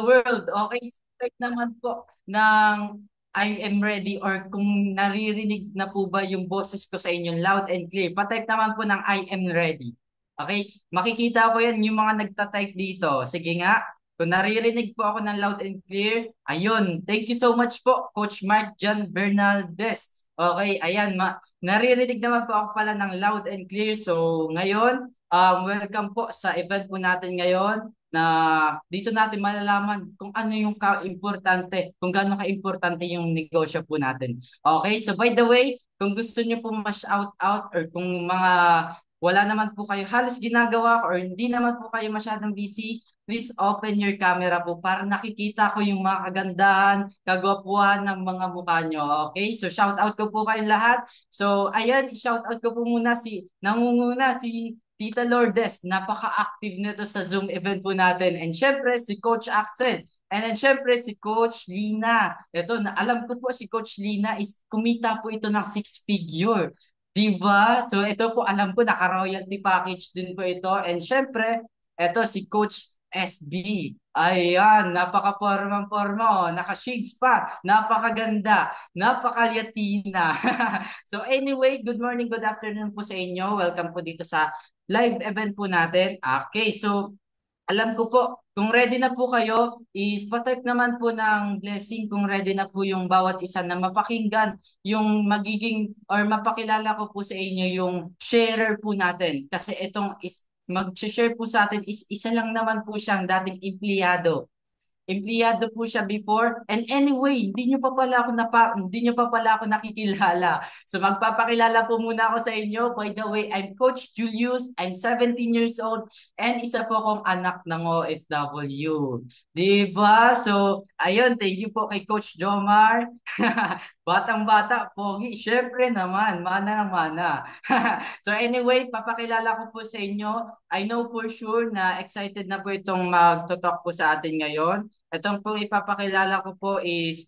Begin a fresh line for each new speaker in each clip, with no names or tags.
world. Okay, so type naman po ng I am ready or kung naririnig na po ba yung boses ko sa inyo loud and clear. Patype naman po ng I am ready. Okay, makikita ko yan yung mga nagtatype dito. Sige nga, kung naririnig po ako ng loud and clear, ayun. Thank you so much po, Coach Mark John Bernaldez. Okay, ayan, naririnig naman po ako pala ng loud and clear. So, ngayon, welcome po sa event po natin ngayon na dito natin malalaman kung ano yung ka-importante, kung gaano ka-importante yung negosyo po natin. Okay, so by the way, kung gusto niyo po ma-shout out or kung mga wala naman po kayo halos ginagawa or hindi naman po kayo masyadong busy, please open your camera po para nakikita ko yung mga kagandahan, kagwapuhan ng mga mukha nyo. Okay, so shout out ko po kayong lahat. So ayan, shout out ko po muna nangunguna si Tita Lourdes, napaka-active nito sa Zoom event po natin. And syempre, si Coach Axel. And then syempre, si Coach Lina. Ito, alam ko po si Coach Lina is kumita po ito ng six-figure. Diba? So ito po, alam ko, naka-royalty package din po ito. And syempre, ito si Coach SB. Ayan, napaka-pormang-porma. Naka-shades pa. Napakaganda. Napaka-Latina. So anyway, good morning, good afternoon po sa inyo. Welcome po dito sa live event po natin. Okay, so alam ko po, kung ready na po kayo, is patype naman po ng blessing kung ready na po yung bawat isa na mapakinggan yung magiging or mapakilala ko po sa inyo yung sharer po natin. Kasi itong is mag-share po sa atin is isa lang naman po siyang dating empleyado. Empleyado po siya before. And anyway, hindi niyo pa pala ako nakikilala. So magpapakilala po muna ako sa inyo. By the way, I'm Coach Julius. I'm 17 years old and isa po akong anak ng OFW. Diba? So, ayun, thank you po kay Coach Jomar. Batang-bata, pogi. Syempre naman, mana na mana. So anyway, papakilala ko po sa inyo. I know for sure na excited na po itong magtotalk po sa atin ngayon. Itong pong ipapakilala ko po is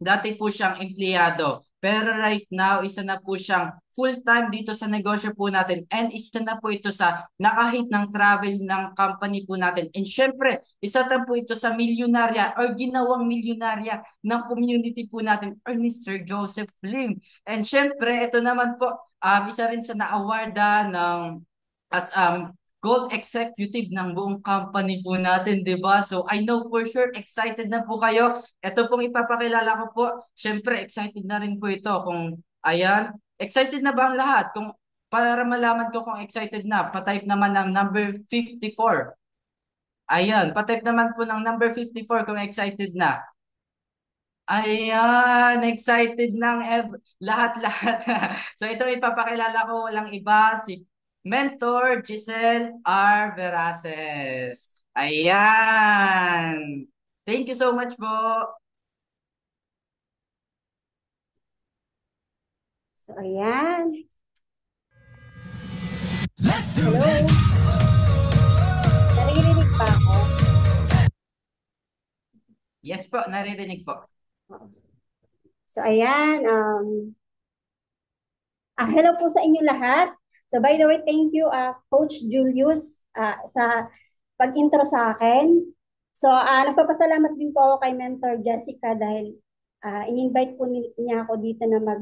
dati po siyang empleyado. Pero right now, isa na po siyang full-time dito sa negosyo po natin and isa na po ito sa nakahit ng travel ng company po natin. And syempre, isa na po ito sa milyonarya or ginawang milyonarya ng community po natin or ni Sir Joseph Lim. And syempre, ito naman po, isa rin sa na-awarda ng as gold executive ng buong company po natin, 'di ba? So I know for sure excited na po kayo. Ito pong ipapakilala ko po. Syempre excited na rin po ito kung ayan, excited na ba ang lahat? Kung para malaman ko kung excited na, pa-type naman ng number 54. Ayan, pa-type naman po ng number 54 kung excited na. Ayan, excited ng lahat-lahat. So ito ipapakilala ko walang iba si Mentor Giselle R. Veraces. Ayan. Thank you so much po.
So, ayan.
Let's do
Hello.
this!
Naririnig ba ako?
Yes po, naririnig po.
So, ayan. Hello po sa inyo lahat. So, by the way, thank you, Coach Julius, sa pag-intro sa akin. So, nagpapasalamat din po ako kay Mentor Jessica dahil in-invite po niya ako dito na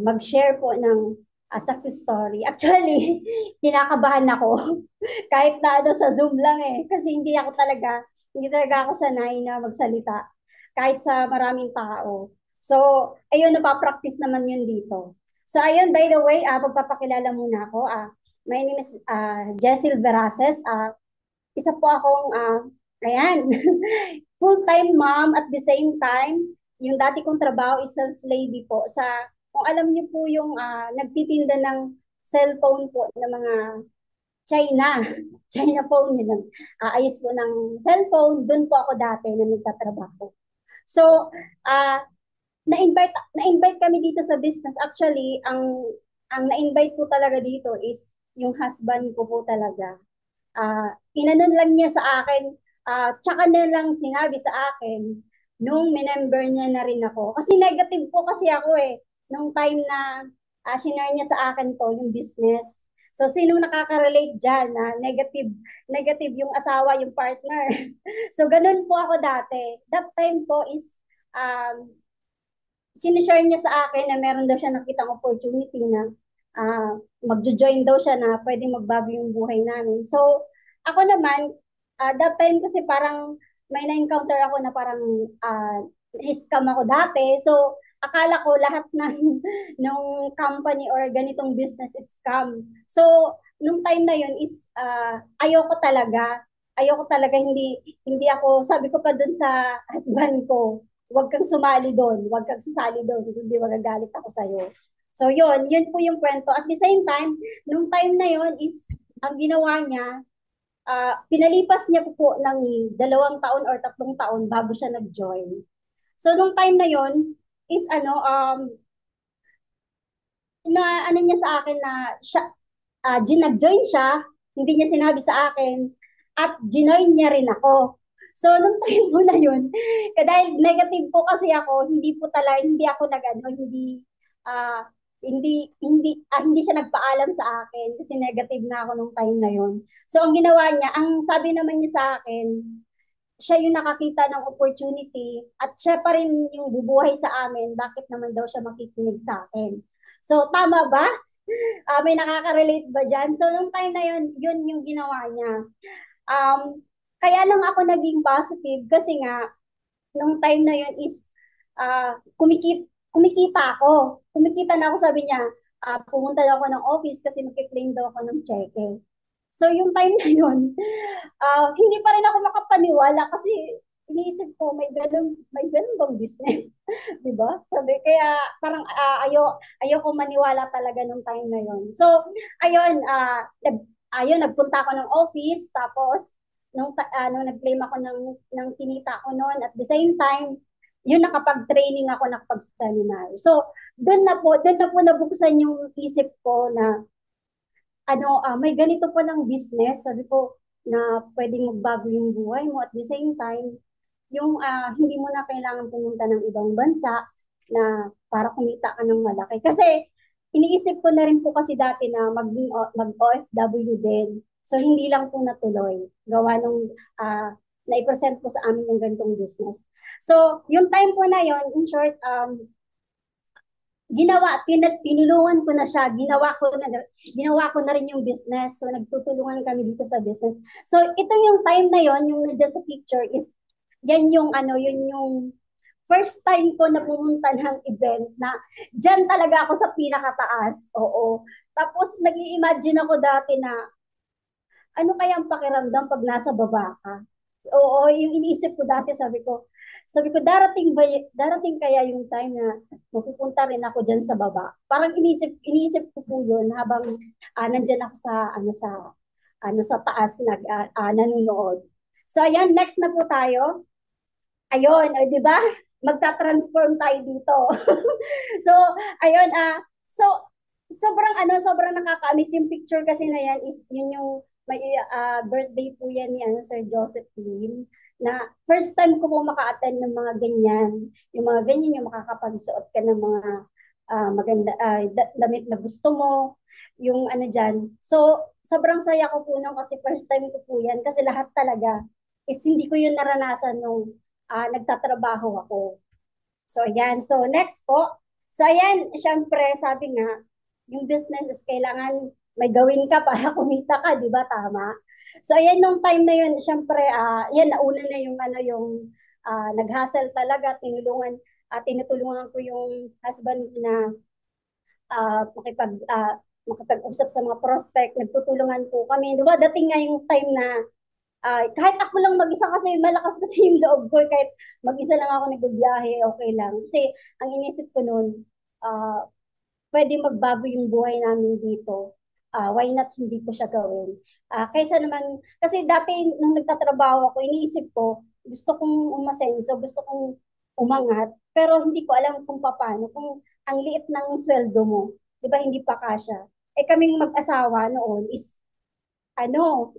mag-share po ng success story. Actually, kinakabahan ako kahit na sa Zoom lang kasi hindi talaga ako sanay na magsalita kahit sa maraming tao. So, ayun, napapractice naman yun dito. So, ayun, by the way, magpapakilala muna ako. My name is Jessil Veraces. Isa po akong, ayan, full-time mom at the same time, yung dati kong trabaho is sales lady po sa, kung alam niyo po yung nagtitinda ng cellphone po ng mga China. China phone yun. Ayos po ng cellphone. Doon po ako dati na nagtatrabaho. So, na-invite kami dito sa business. Actually, ang na-invite po talaga dito is yung husband ko po talaga. Inanon lang niya sa akin, tsaka na lang sinabi sa akin nung minember niya na rin ako. Kasi negative po kasi ako nung time na sinare niya sa akin to, yung business. So, sino nakaka-relate dyan na negative yung asawa, yung partner? So, ganun po ako dati. That time po is, um, sinishare niya sa akin na meron daw siya nakitang opportunity na magjo-join daw siya na pwede magbago yung buhay namin. So, ako naman, that time kasi parang may na-encounter ako na parang scam ako dati. So, akala ko lahat ng nung company or ganitong business is scam. So, nung time na yun is ayoko talaga. Ayoko talaga, hindi ako, sabi ko pa dun sa husband ko, huwag kang sumali doon, huwag kang sasali doon, hindi magagalit ako sa'yo. So yun po yung kwento. At the same time, nung time na yun is, ang ginawa niya, pinalipas niya po ng 2 taon or 3 taon bago siya nag-join. So nung time na yun, is na ano niya sa akin na siya, nag-join siya, hindi niya sinabi sa akin, at ginoin niya rin ako. So, nung time po na yun, dahil negative po kasi ako, hindi ako ah, hindi siya nagpaalam sa akin kasi negative na ako nung time na yun. So, ang ginawa niya, ang sabi naman niya sa akin, siya yung nakakita ng opportunity at siya pa rin yung bubuhay sa amin, bakit naman daw siya makikinig sa akin. So, tama ba? May nakaka-relate ba dyan? So, nung time na yun, yun yung ginawa niya. Um, Kaya lang ako naging positive kasi nga, nung time na yun is, kumikita ako. Kumikita na ako, sabi niya, pumunta daw ako ng office kasi magkiklaim daw ako ng cheque. So, yung time na yun, hindi pa rin ako makapaniwala kasi iniisip ko, may ganun bang business? Di ba? Sabi, kaya parang ayoko maniwala talaga nung time na yun. So, ayun, nagpunta ako ng office, tapos, nung nag-claim ako ng kinita ko noon, at the same time, yun nakapag-training ako, nakapag-seminar. So, doon na po nabuksan yung isip ko na may ganito pa ng business, sabi ko, na pwedeng magbago yung buhay mo at the same time, yung hindi mo na kailangan pumunta ng ibang bansa na para kumita ka ng malaki. Kasi iniisip ko na rin po kasi dati na mag-OFW din. So hindi lang po natuloy. Gawa nung na-present po sa amin yung ganitong business. So yung time po na yon, in short, tinulungan ko na siya, ginawa ko na rin yung business. So, nagtutulungan kami dito sa business. So, ito yung time na yon, yung nandiyan sa picture is, yun yung first time ko na pumunta ng event na dyan talaga ako sa pinakataas. Oo. Tapos, nag-i-imagine ako dati na, ano kaya ang pakiramdam pag nasa baba ka? Oo, yung iniisip ko dati, sabi ko, darating kaya yung time na mapupunta rin ako diyan sa baba. Parang iniisip ko po yun habang nandiyan ako sa taas nanonood. So ayan, next na po tayo. Ayun, di ba? Magta-transform tayo dito. So, ayun, so, sobrang nakaka-miss yung picture kasi na yan is, yun yung, may birthday po yan ni Sir Joseph Lim, na first time ko po maka-attend ng mga ganyan. Yung mga ganyan, yung makakapagsuot ka ng mga maganda, damit na gusto mo, yung ano dyan. So, sobrang saya ko po nung kasi first time ko po yan, kasi lahat talaga is hindi ko yun naranasan nung nagtatrabaho ako. So, ayan. So, next po. So, ayan, syempre, sabi nga, yung business is kailangan may gawin ka para kumita ka, di ba? Tama. So, ayan, nung time na yun, syempre, yan, nauna na yung nag-hustle talaga, tinutulungan ko yung husband na makipag-usap sa mga prospect, nagtutulungan po kami. Di ba? Dating nga yung time na kahit ako lang mag-isa kasi malakas kasi yung loob ko, kahit mag-isa lang ako nagbibiyahe, okay lang. Kasi ang inisip ko noon, pwede magbago yung buhay namin dito. Why not hindi ko siya gawin? Kaysa naman, kasi dati nung nagtatrabaho ako, iniisip ko, gusto kong umasenso, gusto kong umangat, pero hindi ko alam kung paano, kung ang liit ng sweldo mo, di ba hindi pa kasya. Kaming mag-asawa noon is, ano,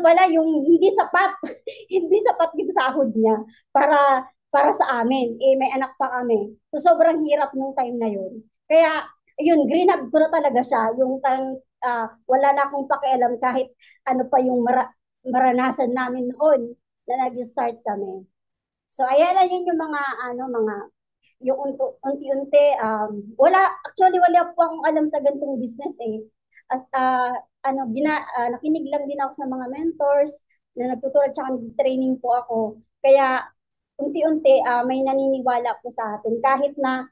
pala yung hindi sapat, hindi sapat yung sahod niya para sa amin. May anak pa kami. So sobrang hirap nung time na yun. Kaya yun, green up ko na talaga siya, yung wala na akong pakialam kahit ano pa yung maranasan namin noon na nag-start kami. So ayan na yun yung mga mga yung unti-unti wala actually wala po akong alam sa ganitong business eh. As nakinig lang din ako sa mga mentors na nagtuturo at training po ako. Kaya unti-unti may naniniwala po sa atin kahit na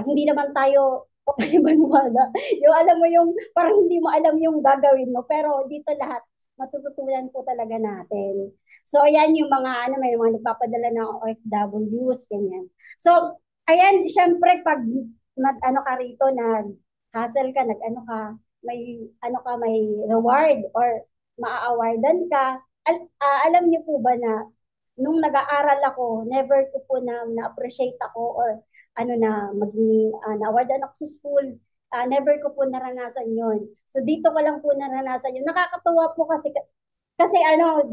hindi naman tayo papaniwala. Yung alam mo yung parang hindi mo alam yung gagawin mo pero dito lahat matututunan po talaga natin. So ayan yung mga may mga nagpapadala ng OFWs ganyan. So ayan syempre pag ano ka rito hustle ka, nag-ano ka, may reward or maa-awardan ka. Alam niyo po ba na nung nag-aaral ako, never ko po na-appreciate ako or na maging na-awardan ako sa school. Never ko po naranasan yon. So dito ko lang po naranasan yun. Nakakatuwa po kasi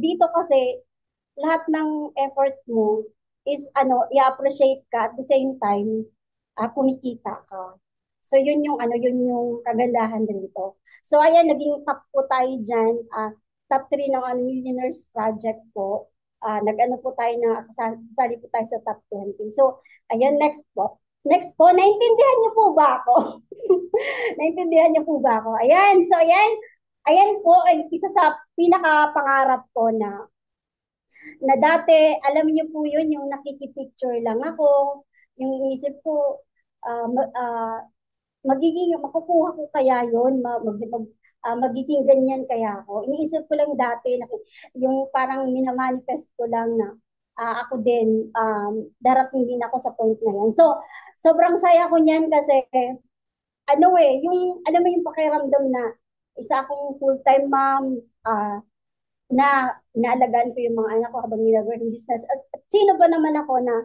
dito kasi lahat ng effort mo is i-appreciate ka at the same time kumikita ka. So yun yung kagandahan dito. So ayan, naging top po tayo diyan, top 3 ng Millionaires Project po. Nag-ano po tayo na kasali po tayo sa top 20. So ayan, next po. Next po, naintindihan niyo po ba ako? Naintindihan niyo po ba ako? Ayan, so ayan po ay isa sa pinaka-pangarap ko na dati, alam niyo po yun, yung nakikipicture lang ako, yung isip ko, makukuha ko kaya yun, magiging ganyan kaya ako. Iniisip ko lang dati, yung parang minamanifest ko lang na ako din, darating din ako sa point na yan. So, sobrang saya ko niyan kasi, alam mo yung pakiramdam na isa akong full-time mom, na inaalagaan ko yung mga anak ko habang ginagawa yung business. At sino ba naman ako na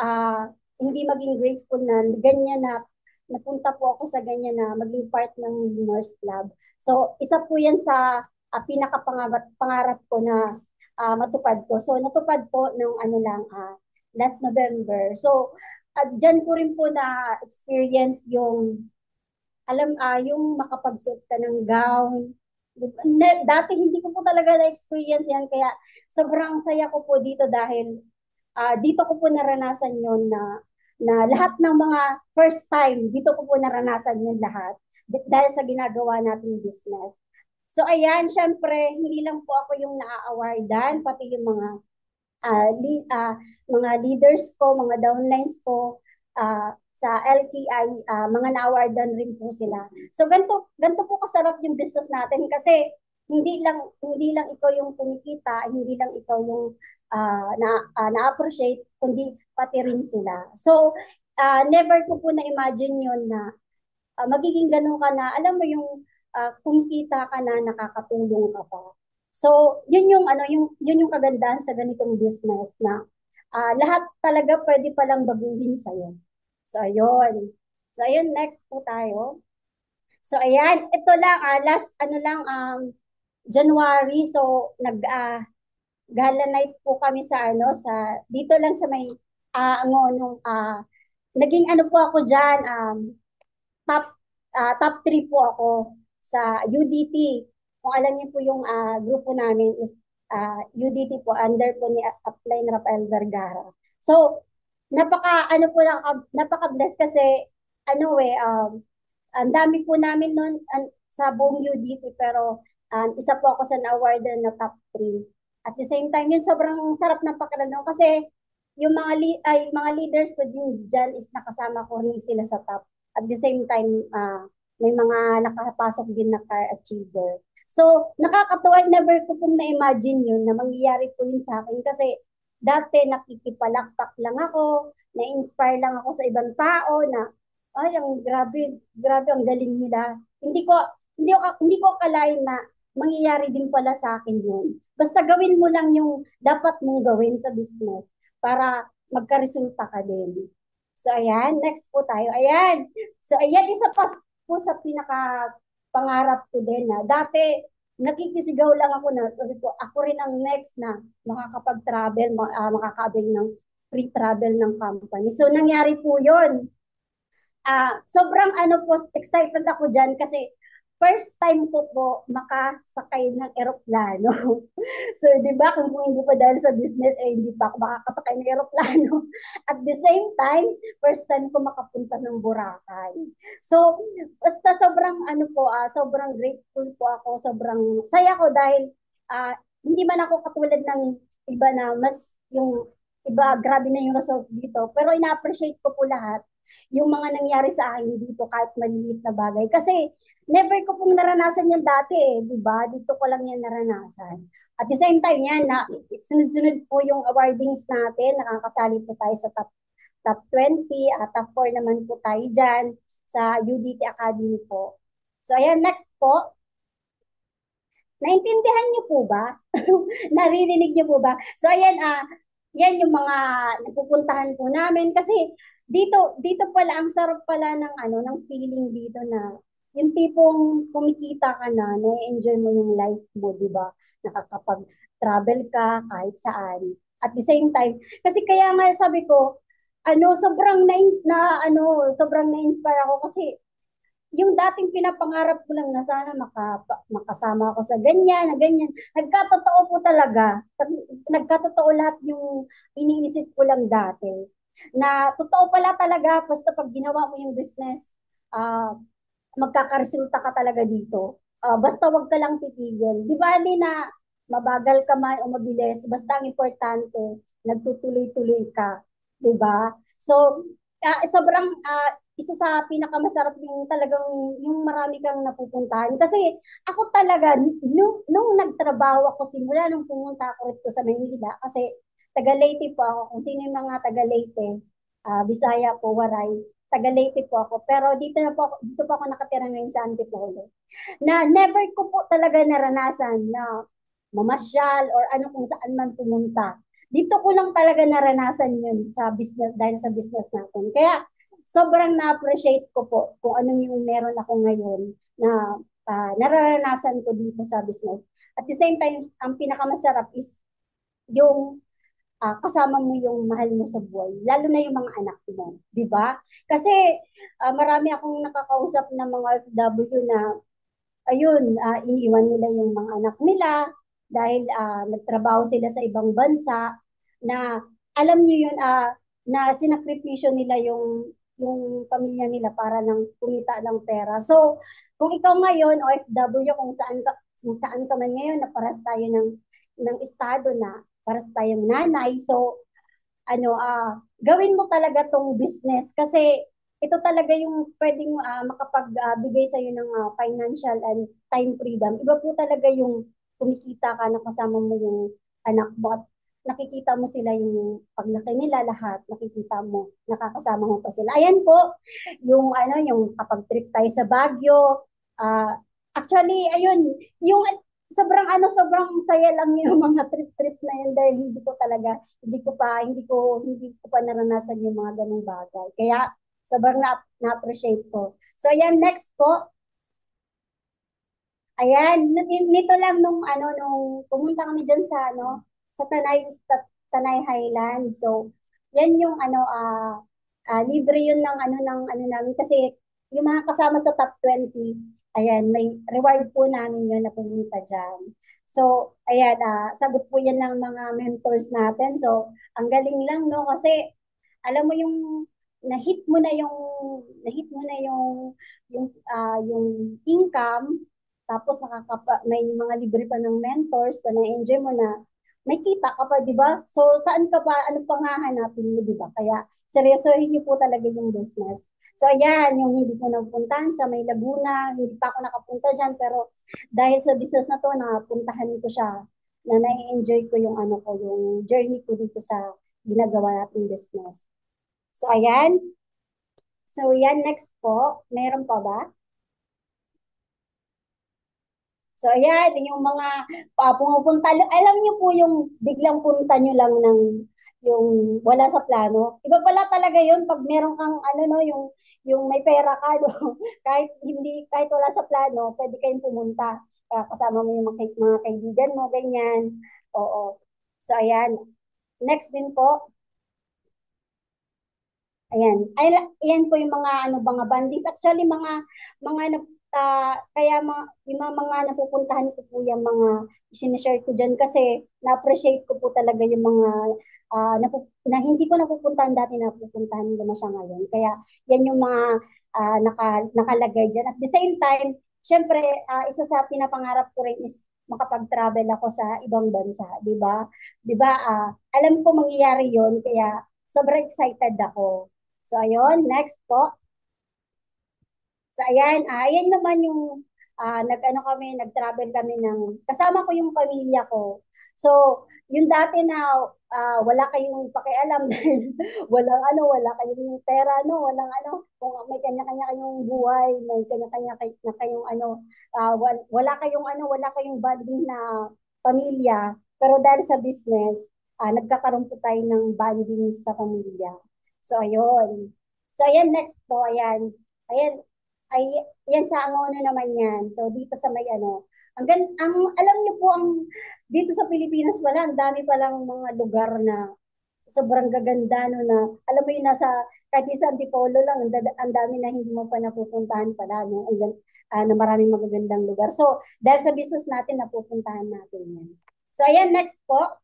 uh, hindi maging grateful na ganyan na napunta po ako sa ganyan na maging part ng Nurse Club. So, isa po yan sa pinakapangarap ko na matupad ko. So, natupad po nung last November. So, at dyan ko rin po na experience yung makapagsuot ka ng gown. Dati hindi ko po talaga na-experience yan. Kaya sobrang saya ko po dito dahil dito ko po naranasan yon na lahat ng mga first time, dito ko po naranasan yun lahat dahil sa ginagawa nating business. So ayan, syempre, hindi lang po ako yung na-awardan, pati yung mga leaders ko, mga downlines ko, sa LTI, mga na-awardan rin po sila. So ganito po kasarap yung business natin kasi hindi lang ikaw yung kumikita, hindi lang ikaw yung na-appreciate, kundi pati rin sila. So never ko po na-imagine yun na magiging ganun ka na, alam mo yung kumikita ka na, nakakatulong ka pa. So, yun yung kagandahan sa ganitong business na lahat talaga pwede palang baguhin sa'yo. So, ayun. So, ayun, next po tayo. So, ayan, ito lang, last, January, so, gala night po kami dito lang sa may, naging ano po ako dyan, top top 3 po ako sa UDT. Kung alam niyo po yung grupo namin is UDT po, under po ni Upline Rafael Vergara. So, napaka-bless kasi, ang dami po namin noon sa buong UDT, pero isa po ako sa na-awardan na top 3. At the same time, yun sobrang sarap ng pakiramdam kasi yung mga leaders ko din dyan is nakasama ko rin sila sa top. At the same time, may mga nakapasok din na car achiever. So, nakakatuwa, never ko pong na-imagine yun na mangyayari po yun sa akin kasi dati nakikipalakpak lang ako, na-inspire lang ako sa ibang tao na, ay, ang grabe, grabe, ang galing nila. Hindi ko akalain na mangyayari din pala sa akin yun. Basta gawin mo lang yung dapat mong gawin sa business para magka-resulta ka din. So, ayan. Next po tayo. Ayan. So, ayan. Isa pa po sa pinaka-pangarap ko din na dati, nakikisigaw lang ako na sabi ko, ako rin ang next na makakapag-travel, makakabing ng free travel ng company. So, nangyari po yun. Sobrang excited ako dyan kasi first time ko po makasakay ng eroplano. So, di ba, kung hindi pa dahil sa business, hindi pa ako makakasakay ng eroplano. At the same time, first time ko makapunta ng Boracay. So, basta sobrang, sobrang grateful po ako, sobrang saya ko dahil hindi man ako katulad ng iba na mas yung iba, grabe na yung result dito. Pero ina-appreciate ko po lahat yung mga nangyari sa akin dito kahit maliit na bagay. Kasi never ko pong naranasan yan dati di ba? Dito ko lang yan naranasan. At the same time yan, sunod-sunod po yung awardings natin, nakakasali po tayo sa top 20, top 4 naman po tayo dyan sa UDT Academy po. So ayan, next po, naintindihan niyo po ba? Naririnig niyo po ba? So ayan, yan yung mga napupuntahan po namin kasi dito pala ang sarap pala ng ng feeling dito na yung tipong kumikita ka na-enjoy mo yung life mo, di ba? Nakakapag-travel ka kahit saan. At the same time, kasi kaya nga sabi ko, sobrang na-inspire ako kasi yung dating pinapangarap ko lang na sana makasama ako sa ganyan, na ganyan. Nagkatotoo po talaga. Nagkatotoo lahat yung iniisip ko lang dati. Na totoo pala talaga, basta pag ginawa mo yung business, ah, magkakaresulta ka talaga dito. Basta wag ka lang titigil. Di ba, na mabagal ka man o mabilis, basta ang importante, nagtutuloy-tuloy ka. Di ba? So, sobrang isa sa pinakamasarap yung talagang yung marami kang napupuntahan. Kasi ako talaga, nung nagtrabaho ako, simula nung pumunta ako rito sa Maynila, kasi taga Leyte po ako, kung sino yung mga taga Leyte, Bisaya po, Waray, taga Leyte po ako. Pero dito po ako nakatira ngayon sa Antipolo. Na never ko po talaga naranasan na mamasyal or ano kung saan man pumunta. Dito ko lang talaga naranasan yun sa business, dahil sa business natin. Kaya sobrang na-appreciate ko po kung anong yung meron ako ngayon na naranasan ko dito sa business. At the same time, ang pinakamasarap is yung kasama mo yung mahal mo sa buhay, lalo na yung mga anak mo, di ba? Kasi marami akong nakakausap ng mga OFW na ayun, iniwan nila yung mga anak nila dahil nagtrabaho sila sa ibang bansa na alam niyo yun, na sinakripisyo nila yung pamilya nila para lang kumita ng pera. So, kung ikaw ngayon, OFW, kung saan ka man ngayon, na paras tayo ng estado na paras tayong nanay. So, gawin mo talaga tong business kasi ito talaga yung pwedeng makapagbigay sa iyo ng financial and time freedom. Iba po talaga yung kumikita ka na kasama mo yung anak mo at nakikita mo sila yung paglaki nila lahat, nakikita mo, nakakasama mo pa sila. Ayan po, yung kapag trip tayo sa Baguio, actually, ayun, yung sobrang saya lang yung mga trip-trip na yun dahil hindi ko pa naranasan yung mga ganung bagay. Kaya sobrang na-appreciate ko. So ayan, next po. Ayan, nito lang nung pumunta kami diyan sa Tanay Highlands. So, yan yung libre yun ng namin kasi yung mga kasama sa top 20, ayan, may reward po namin yun na pumunta diyan. So, ayan, sagot po yan ng mga mentors natin. So, ang galing lang, no? Kasi, alam mo na-hit mo na yung, na-hit mo na yung income, tapos may mga libre pa ng mentors na na-enjoy mo na, may kita ka pa, di ba? So, saan ka pa, ano pang hahanapin mo, di ba? Kaya, seryosohin niyo po talaga yung business. So, ayan, yung hindi ko napuntahan sa May Laguna, hindi pa ako nakapunta dyan, pero dahil sa business na to, napuntahan ko siya, na na-enjoy ko yung journey ko dito sa ginagawa nating business. So, ayan. So, yan, next po. Meron pa ba? So, ayan, yung mga pumupunta. Alam niyo po yung biglang punta nyo lang yung wala sa plano. Iba pala talaga yun pag meron kang no, yung may pera ka, no? Kahit wala sa plano, pwede kayong pumunta. Kasama mo yung mga kaibigan mo, ganyan. Oo. So, ayan. Next din po. Ayan. Ayan po yung mga mga bandis. Actually, mga kaya yung mga napupuntahan ko po yung mga sinishare ko dyan kasi na-appreciate ko po talaga yung mga na hindi ko napupuntahan dati, napupuntahan ko na siya ngayon. Kaya yan yung mga nakalagay dyan. At the same time, syempre, isa sa pinapangarap ko rin is makapag-travel ako sa ibang bansa, di ba? Di ba, alam ko mangyayari yon kaya sobrang excited ako. So, ayun, next po. So ayan, ayan naman yung nag-ano kami, nag-travel kami kasama ko yung pamilya ko. So, yung dati na wala kayong pakialam dahil wala kayong pera, no, walang ano, kung may kanya-kanya kayong buhay, may kanya-kanya na kayong wala kayong bonding na pamilya. Pero dahil sa business, nagkakaroon po tayo ng bonding sa pamilya. So, ayun. So, ayan, next po, ayan. Ayan, ay yan sa ano naman yan. So dito sa may ano, ang alam niyo po dito sa Pilipinas wala, ang dami pa lang mga lugar na sobrang gaganda no na alam mo yun nasa kahit sa Antipolo lang ang dami na hindi mo pa napupuntahan pala no. Na maraming magagandang lugar. So dahil sa business natin napupuntahan natin yan. So ayan next po.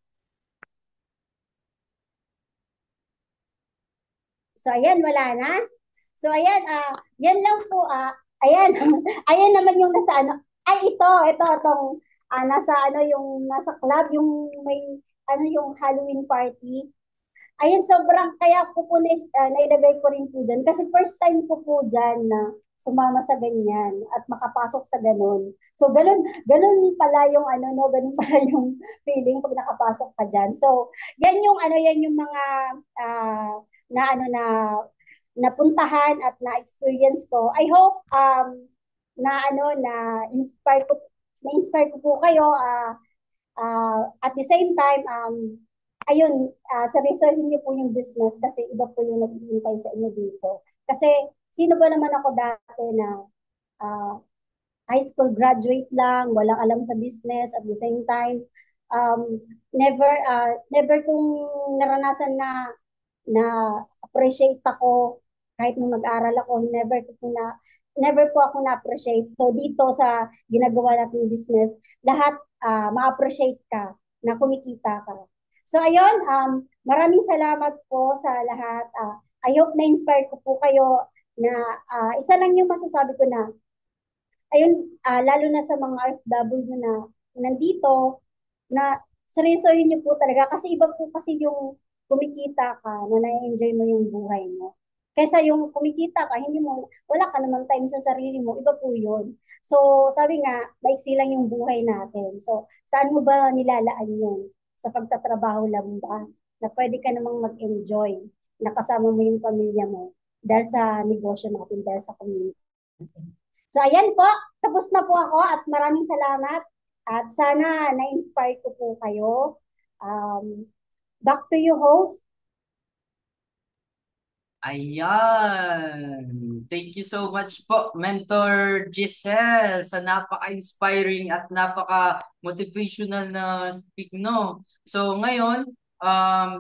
So ayan wala na. So ayan, yan lang po, ayan, ayan naman yung nasa ano, ay itong, nasa ano, yung nasa club, yung may, ano, yung Halloween party. Ayun, sobrang, kaya ko po nailagay ko rin po dyan. Kasi first time ko po dyan na sumama sa ganyan at makapasok sa ganun. So, ganun pala yung ano, no, ganun pala yung feeling pag nakapasok ka dyan. So, yan yung mga, na ano na napuntahan at na-experience ko. I hope na ano na inspire ko po kayo at the same time ayun seryosohin niyo po yung business kasi iba po yung naghihintay sa inyo dito. Kasi sino ba naman ako dati na uh, high school graduate lang, walang alam sa business at the same time never kong naranasan na appreciate ako kahit nung mag-aral ako, never po ako na-appreciate. So dito sa ginagawa nating business, lahat ma-appreciate ka na kumikita ka. So ayun, maraming salamat po sa lahat. I hope na-inspire ko po kayo na isa lang yung masasabi ko na ayun, lalo na sa mga OFW na nandito, na seryosohin niyo po talaga kasi iba po kasi yung kumikita ka na na-enjoy mo yung buhay mo. Kaysa yung kumikita ka, wala ka naman time sa sarili mo, iba po yun. So, sabi nga, maiksi lang yung buhay natin. So, saan mo ba nilalaan yun? Sa pagtatrabaho lang ba? Na pwede ka namang mag-enjoy, nakasama mo yung pamilya mo dahil sa negosyo natin, dahil sa community. So, ayan po. Tapos na po ako at maraming salamat. At sana na-inspire ko po kayo. Back to you, host.
Ayan. Thank you so much po, Mentor Giselle, sa napaka-inspiring at napaka-motivational na speak, no? So, ngayon,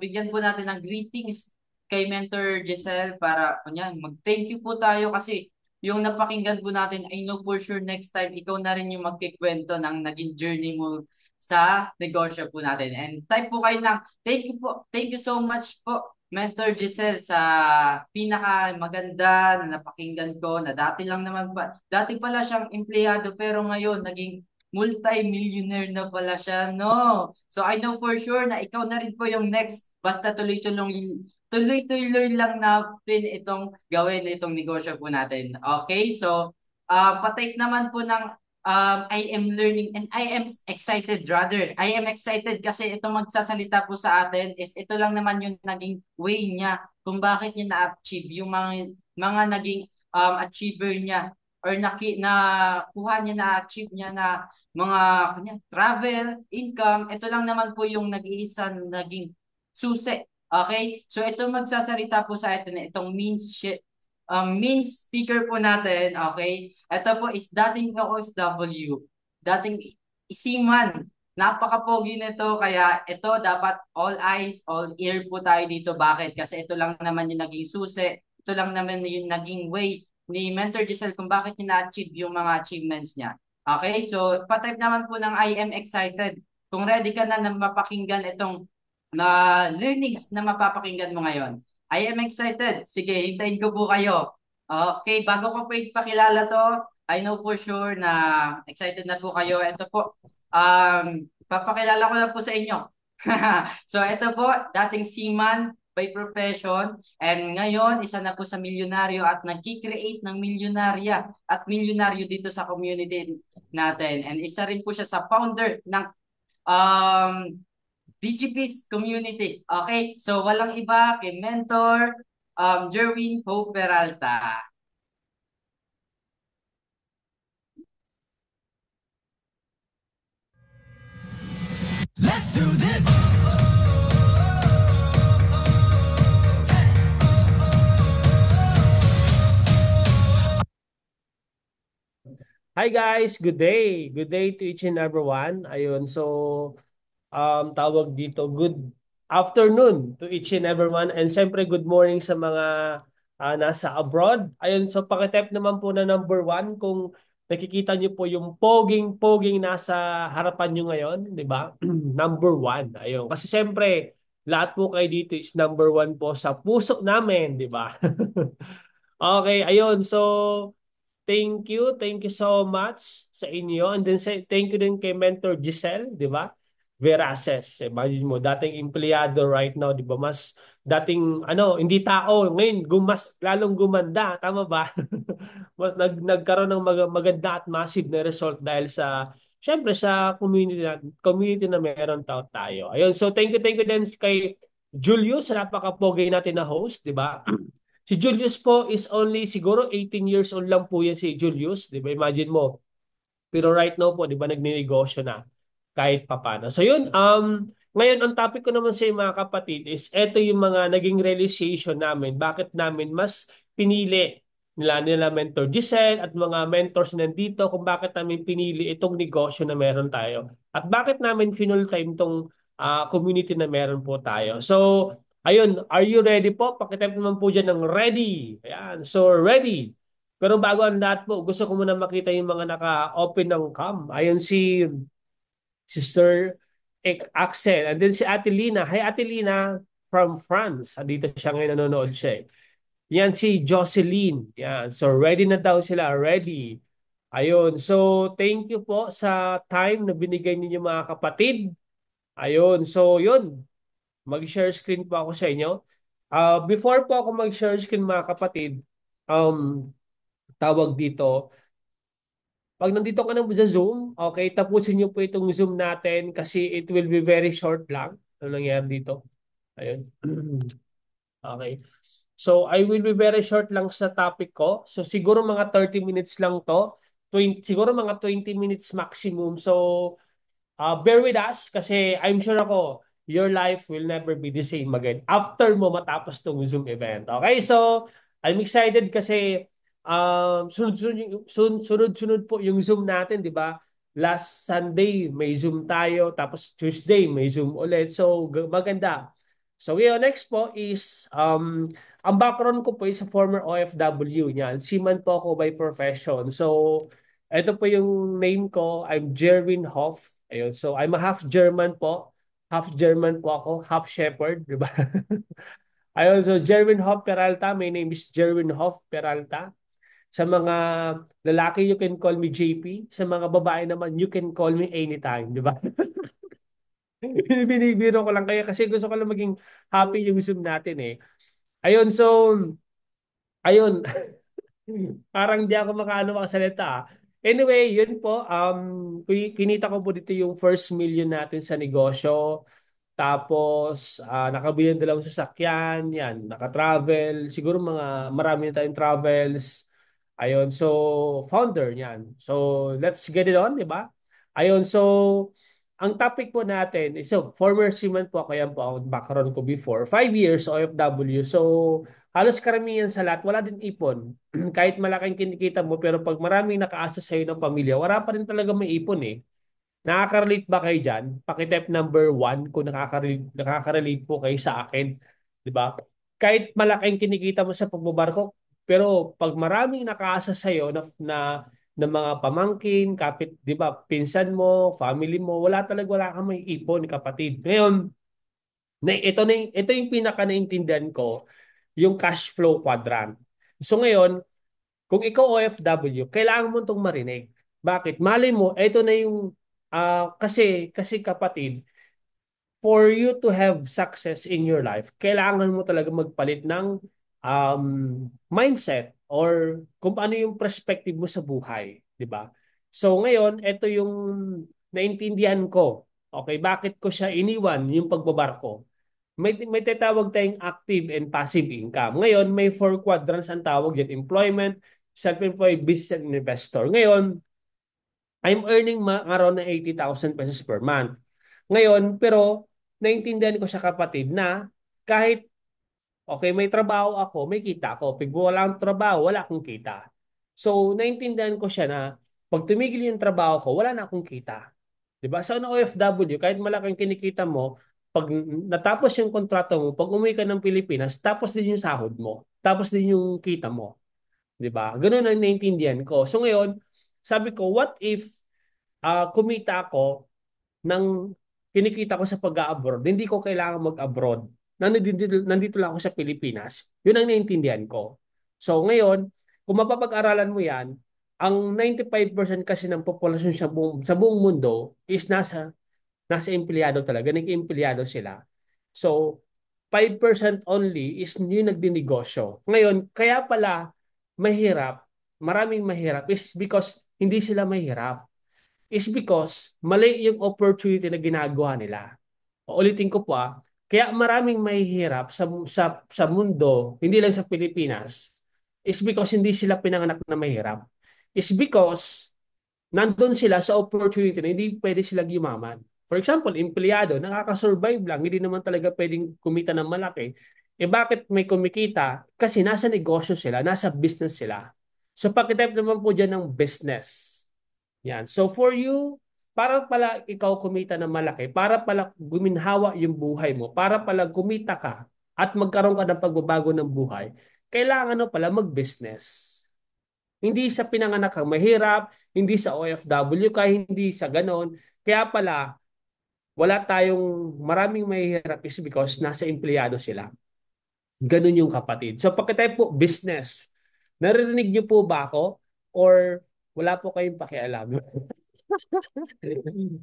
bigyan po natin ng greetings kay Mentor Giselle para, kunyan, mag-thank you po tayo kasi yung napakinggan po natin, I know for sure next time, ikaw na rin yung magkikwento ng naging journey mo sa negosyo po natin. And type po kayo ng, thank you po, thank you so much po, Mentor Giselle, sa pinaka maganda na napakinggan ko na dati pala siyang empleyado pero ngayon naging multi-millionaire na pala siya, no? So I know for sure na ikaw na rin po yung next, basta tuloy-tuloy lang natin itong gawin, itong negosyo po natin. Okay, so patype naman po ng I am learning and I am excited rather. I am excited kasi ito magsasalita po sa atin is ito lang naman yung naging way niya kung bakit niya na-achieve yung mga naging achiever niya or kuha niya na-achieve niya na mga travel, income. Ito lang naman po yung nag-iisang naging susi. Okay? So ito magsasalita po sa atin itong main speaker po natin, okay? Ito po is dating OFW, dating isiman. Napaka-pogi nito, kaya ito dapat all eyes, all ear po tayo dito. Bakit? Kasi ito lang naman yung naging susi, ito lang naman yung naging way ni Mentor Giselle kung bakit niya na-achieve yung mga achievements niya. Okay, so pa-type naman po ng I am excited. Kung ready ka na mapakinggan itong learnings na mapapakinggan mo ngayon. I am excited. Sige, hintayin ko po kayo. Okay, bago ko po ipakilala to, I know for sure na excited na po kayo. Ito po, papakilala ko na po sa inyo. So ito po, dating seaman by profession, and ngayon isa na po sa milyonaryo at nagki-create ng milyonarya at milyonaryo dito sa community natin. And isa rin po siya sa founder ng um, DGP's community. Okay? So walang iba kay Mentor Jerwin Hope Peralta.
Let's do this.
Hi guys, good day. Good day to each and everyone. Ayun, so tawag dito, good afternoon to each and everyone, and siyempre good morning sa mga nasa abroad. Ayun, so pakitype naman po na number one kung nakikita niyo po yung poging-poging nasa harapan niyo ngayon, di ba? Number one. Ayun, kasi siyempre lahat po kayo dito is number one po sa puso namin, di ba? Okay, ayun. So, thank you so much sa inyo. And then thank you din kay Mentor Giselle, di ba? Veraces. Imagine mo, dating empleyado right now, di ba? Mas dating, hindi tao. Ngayon, lalong gumanda. Tama ba? Mas nagkaroon ng maganda at massive na result dahil sa, syempre, sa community na meron tayo. Ayun, so thank you din kay Julius, sa napaka-pogi natin na host, di ba? Si Julius po is only siguro 18 years old lang po yan si Julius, 'di ba? Imagine mo. Pero right now po, 'di ba, nagninegosyo na kahit papano. So yun, ngayon ang topic ko naman sa mga kapatid is eto yung mga naging realization namin. Bakit namin mas pinili nila Mentor Giselle at mga mentors nandito kung bakit namin pinili itong negosyo na meron tayo. At bakit namin full time tong community na meron po tayo. So, ayun, are you ready po? Pakitype naman po dyan ng ready. Ayan, so ready. Pero bago ang lahat po, gusto ko muna makita yung mga naka-open ng cam. Ayun si Sir Axel. And then si Ate Lina. Hi Ate Lina from France. Dito siya ngayon, nanonood siya. Yan si Jocelyn. Yan. So ready na daw sila. Ready. Ayun. So thank you po sa time na binigay ninyo mga kapatid. Ayun. So yun. Mag-share screen po ako sa inyo. Before po ako mag-share screen mga kapatid, tawag dito, pag nandito ka na sa Zoom, okay, tapusin niyo po itong Zoom natin kasi it will be very short lang. Ano nangyari dito? Ayun. Okay. So, I will be very short lang sa topic ko. So, siguro mga 30 minutes lang to. 20, siguro mga 20 minutes maximum. So, bear with us kasi I'm sure ako, your life will never be the same again after mo matapos tong Zoom event. Okay, so I'm excited kasi sunod-sunod po yung Zoom natin, di ba? Last Sunday may Zoom tayo, tapos Tuesday may Zoom ulit. So maganda. So yung next po is ang background ko po is a former OFW niyan. Seaman po ako by profession. So ito po yung name ko. I'm Jerwin Hoff. Ayun. So, I'm a half German po. Half German po ako. Half Shepherd. Di ba? Ayun. So, Jerwin Hoff Peralta. My name is Jerwin Hoff Peralta. Sa mga lalaki, you can call me JP. Sa mga babae naman, you can call me anytime. Di ba? Binibiro ko lang kaya kasi gusto ko lang maging happy yung Zoom natin eh. Ayun. So, ayun. Parang di ako makaano makasalita. Anyway, yun po. Kinita ko po dito yung first million natin sa negosyo. Tapos, nakabili ng dalawang sasakyan. Yan, naka-travel. Siguro marami na tayong travels. Ayun, so, founder yan. So, let's get it on, di ba? Ayun, so, ang topic po natin is, so, former seaman po ako, yan po ang background ko before. 5 years OFW. So, halos karamihan sa lahat, wala din ipon. Kahit malaking kinikita mo, pero pag maraming nakaasa sa'yo ng pamilya, wala pa rin talaga may ipon eh. Nakaka-relate ba kayo dyan? Pakitype number one kung nakaka-relate po kayo sa akin. Di ba? Kahit malaking kinikita mo sa pagbabarko, Pero pag maraming nakaasa sa iyo na mga pamangkin, kapit, 'di ba, pinsan mo, family mo, wala kang may ipon, kapatid. Ngayon, ito yung pinaka naintindihan ko, yung cash flow quadrant. So ngayon, kung ikaw OFW, kailangan mo itong marinig. Bakit? Malay mo, ito na yung kasi kapatid, for you to have success in your life, kailangan mo talaga magpalit ng um, mindset or kung ano yung perspective mo sa buhay, di ba? So ngayon, ito yung naintindihan ko. Okay, bakit ko siya iniwan yung pagbabarko? May tatawag tayong active and passive income. Ngayon, may four quadrants ang tawag yan: employment, self-employed, business, and investor. Ngayon, I'm earning around na 80,000 pesos per month. Ngayon, pero naintindihan ko sa kapatid na kahit okay, may trabaho ako, may kita ako. Pag wala akong trabaho, wala akong kita. So, naintindihan ko siya na pag tumigil yung trabaho ko, wala na akong kita. 'Di ba? Sa OFW, kahit malaking kinikita mo, pag natapos yung kontrato mo, pag umuwi ka ng Pilipinas, tapos din yung sahod mo. Tapos din yung kita mo. 'Di ba? Ganun ang naintindihan ko. So ngayon, sabi ko, what if kumita ako ng kinikita ko sa pag-abroad, hindi ko kailangan mag-abroad. Nandito lang ako sa Pilipinas. Yun ang naiintindihan ko. So ngayon, kung mapapag-aralan mo yan, ang 95% kasi ng populasyon sa buong mundo is nasa empleyado talaga. Nag-empleyado sila. So, 5% only is yung nagdinegosyo. Ngayon, kaya pala mahirap, maraming mahirap is because hindi sila mahirap, is because mali yung opportunity na ginagawa nila. Ulitin ko po, kaya maraming mahihirap sa mundo, hindi lang sa Pilipinas, is because hindi sila pinanganak na mahirap. Is because nandun sila sa opportunity na hindi pwede silang yumaman. For example, empleyado, nakaka-survive lang, hindi naman talaga pwedeng kumita ng malaki. Eh bakit may kumikita? Kasi nasa negosyo sila, nasa business sila. So pakitype naman po dyan ng business. Yan. So for you, para pala ikaw kumita ng malaki, para pala guminhawa yung buhay mo, para pala kumita ka at magkaroon ka ng pagbabago ng buhay, kailangan mo pala mag-business. Hindi sa pinanganak kang mahirap, hindi sa OFW ka, hindi sa ganon. Kaya pala, wala tayong maraming mahirap is because nasa empleyado sila. Ganon yung kapatid. So pagka-type po, business. Naririnig niyo po ba ako? Or wala po kayong pakialam?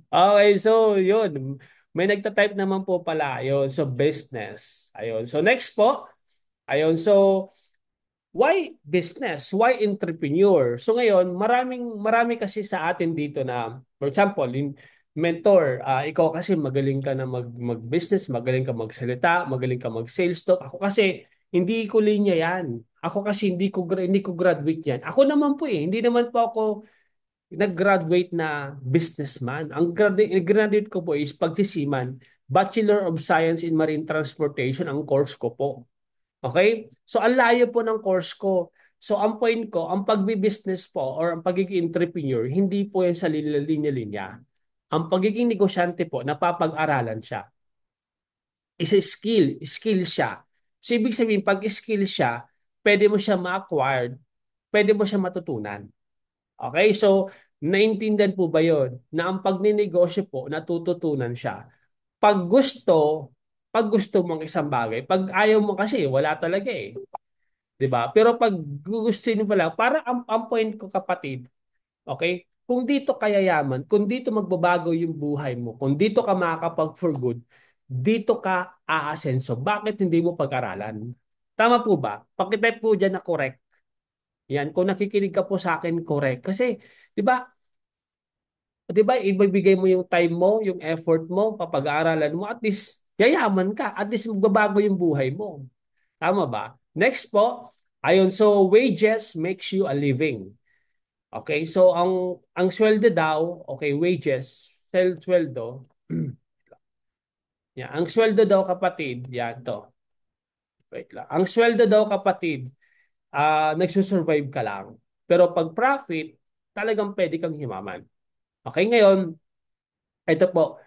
Okay, so yun. May nagta-type naman po pala. Ayun, so business. Ayun. So next po. Ayun, so why business? Why entrepreneur? So ngayon, marami kasi sa atin dito na, for example, in mentor, ikaw kasi magaling ka na mag-business, magaling ka magsalita, magaling ka mag-sales talk. Ako kasi hindi ko linya yan. Ako kasi hindi ko graduate yan. Ako naman po hindi naman po ako nag-graduate na businessman. Ang graduate ko po is pagsisiman, Bachelor of Science in Marine Transportation ang course ko po. Okay? So, ang layo po ng course ko. So, ang point ko, ang pagbi-business po or ang pagiging entrepreneur, hindi po yan sa linya-linya. Ang pagiging negosyante po, napapag-aralan siya. Is a skill siya. So, ibig sabihin, pag skill siya, pwede mo siya ma-acquired, pwede mo siya matutunan. Okay? So, naintindihan po ba yon na ang pagninegosyo po, natututunan siya. Pag gusto, pag gusto mong isang bagay, pag ayaw mo kasi, wala talaga 'Di ba? Pero pag gugustuhin mo pala, para ang point ko kapatid, okay? Kung dito ka yayaman, kung dito magbabago yung buhay mo, kung dito ka makakapag for good, dito ka aasenso. Bakit hindi mo pag-aralan? Tama po ba? Pakitype po dyan na correct. Yan, kung nakikinig ka po sa akin, correct. Kasi, 'di ba, ibibigay mo yung time mo, yung effort mo, papag-aaralan mo, at least yayaman ka, at least magbabago yung buhay mo. Tama ba? Next po, ayun, so wages makes you a living. Okay, so ang sweldo daw, okay, wages, sweldo. Yeah, ang sweldo daw kapatid, yan to. Wait lang. Ang sweldo daw kapatid, nagsusurvive ka lang. Pero pag profit, talagang pwede kang yumaman. Okay, ngayon, ito po,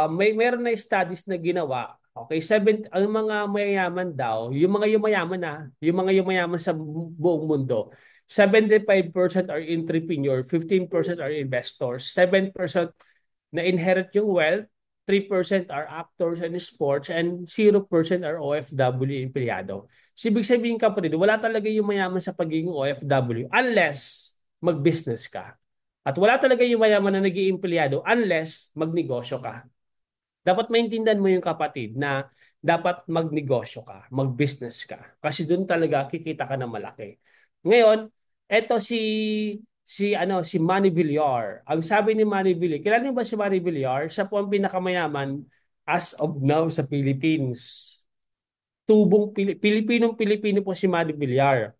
meron na studies na ginawa. Okay, ang mga mayayaman daw, yung mga yumayaman na, yung mga yumayaman sa buong mundo, 75% are entrepreneur, 15% are investors, 7% na inherit yung wealth, 3% are actors and sports, and 0% are OFW empleyado. So, ibig sabihin kapatid, wala talaga yung mayaman sa pagiging OFW unless mag-business ka. At wala talaga yung mayaman na naging empleyado unless magnegosyo ka. Dapat maintindihan mo yung kapatid na dapat magnegosyo ka, mag-business ka. Kasi doon talaga kikita ka na malaki. Ngayon, eto si Manny Villar. Ang sabi ni Manny Villar, kilala niyo ba si Manny Villar? Siya po ang pinakamayaman as of now sa Philippines. Pilipinong-Pilipino po si Manny Villar.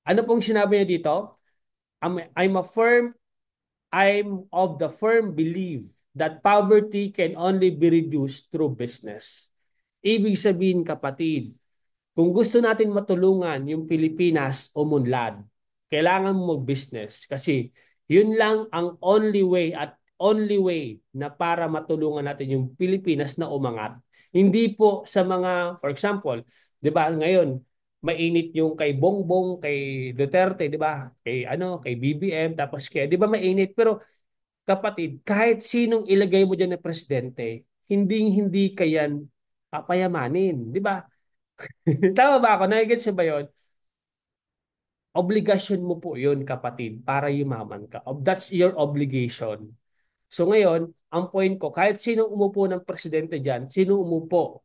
Ano pong sinabi niya dito? I'm a firm I'm of the firm belief that poverty can only be reduced through business. Ibig sabihin kapatid, kung gusto natin matulungan yung Pilipinas umunlad, kailangan mo mag-business kasi yun lang ang only way na para matulungan natin yung Pilipinas na umangat. Hindi po sa mga, for example, 'di ba ngayon mainit yung kay Bongbong, kay Duterte, 'di ba? Kay BBM, tapos 'di ba mainit pero kapatid, kahit sinong ilagay mo diyan na presidente, hindi ka yan papayamanin, 'di ba? Tama ba ako? Nagigets ba 'yon? Obligasyon mo po 'yon, kapatid, para yumaman ka. That's your obligation. So ngayon, ang point ko, kahit sinong umupo ng presidente diyan, sino umupo,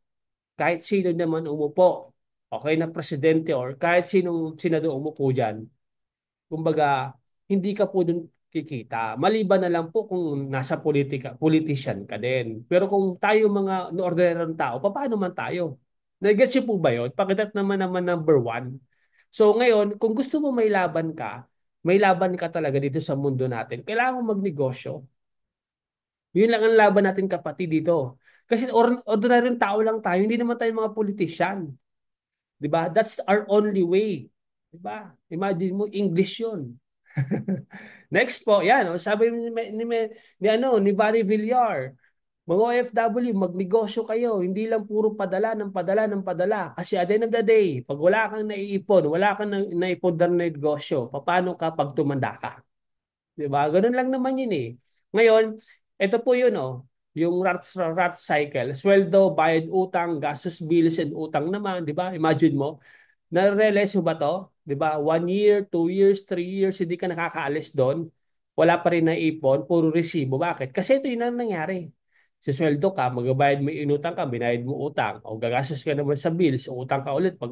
kahit sino naman umupo, okay na presidente or kahit sinong senador umupo diyan, kumbaga, hindi ka po dun kikita. Maliban na lang po kung nasa politician ka din. Pero kung tayo mga ordinaryong tao, paano man tayo? Nag-gets po ba yun? Pakitat naman number one. So ngayon, kung gusto mo may laban ka talaga dito sa mundo natin, kailangan mo magnegosyo. Yun lang ang laban natin kapatid dito. Kasi ordinaryong tao lang tayo, hindi naman tayo mga politician. 'Di ba? That's our only way. 'Di ba? Imagine mo English 'yun. Next po, yan, oh, sabi ni Barry Villar, mga OFW, magnegosyo kayo, hindi lang puro padala ng padala ng padala. Kasi at the end of the day, pag wala kang naiipon, wala kang naipon na negosyo, paano ka pag tumanda ka? Di ba? Ganun lang naman yun eh. Ngayon, ito po yun oh, yung rat cycle. Sweldo, bayad utang, gastos, bills, and utang naman, di ba? Imagine mo, na-realize mo ba to? 'Di ba? 1 year, 2 years, 3 years, hindi ka nakakaalis doon. Wala pa rin naipon, puro resibo. Bakit? Kasi ito yun ang nangyari. Sa sweldo ka, magbabayad mo inutang ka, binayad mo utang. O gagastos ka naman sa bills, o utang ka ulit pag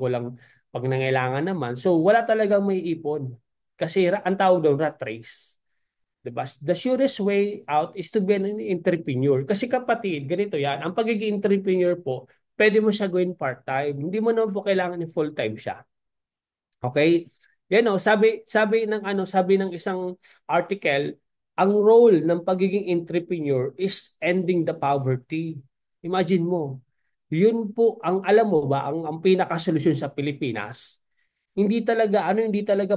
nangailangan naman. So, wala talagang may ipon. Kasi ang tawag doon, rat race. Diba? The surest way out is to be an entrepreneur. Kasi kapatid, ganito yan, ang pagiging entrepreneur po, pwede mo siya gawin part-time. Hindi mo naman po kailangan yung full-time siya. Okay? Yan o, sabi ng isang article, ang role ng pagiging entrepreneur is ending the poverty. Imagine mo, yun po ang alam mo ba ang pinakasolusyon sa Pilipinas. Hindi talaga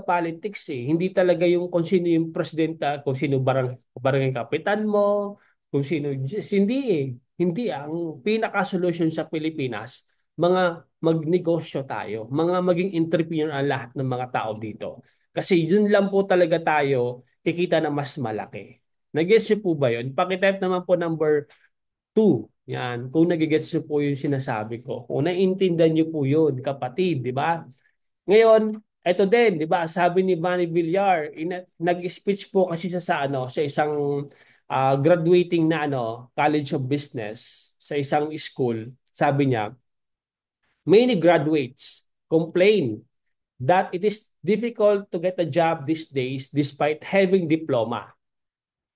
politics eh. Hindi talaga yung kung sino yung presidenta, kung sino barangay kapitan mo, kung sino hindi eh. Hindi ang pinaka-solution sa Pilipinas, mga magnegosyo tayo, mga maging entrepreneur ang lahat ng mga tao dito. Kasi yun lang po talaga tayo kikita na mas malaki. Nag-gets niyo po ba yun? Pakitype naman po number 2. Yan, kung nagigets niyo po yung sinasabi ko. Kung naiintindihan niyo po yun, kapatid, di ba? Ngayon, ito din, 'di ba? Sabi ni Manny Villar, nag-speech po kasi siya sa isang graduating na College of Business sa isang school. Sabi niya, many graduates complain that it is difficult to get a job these days despite having diploma.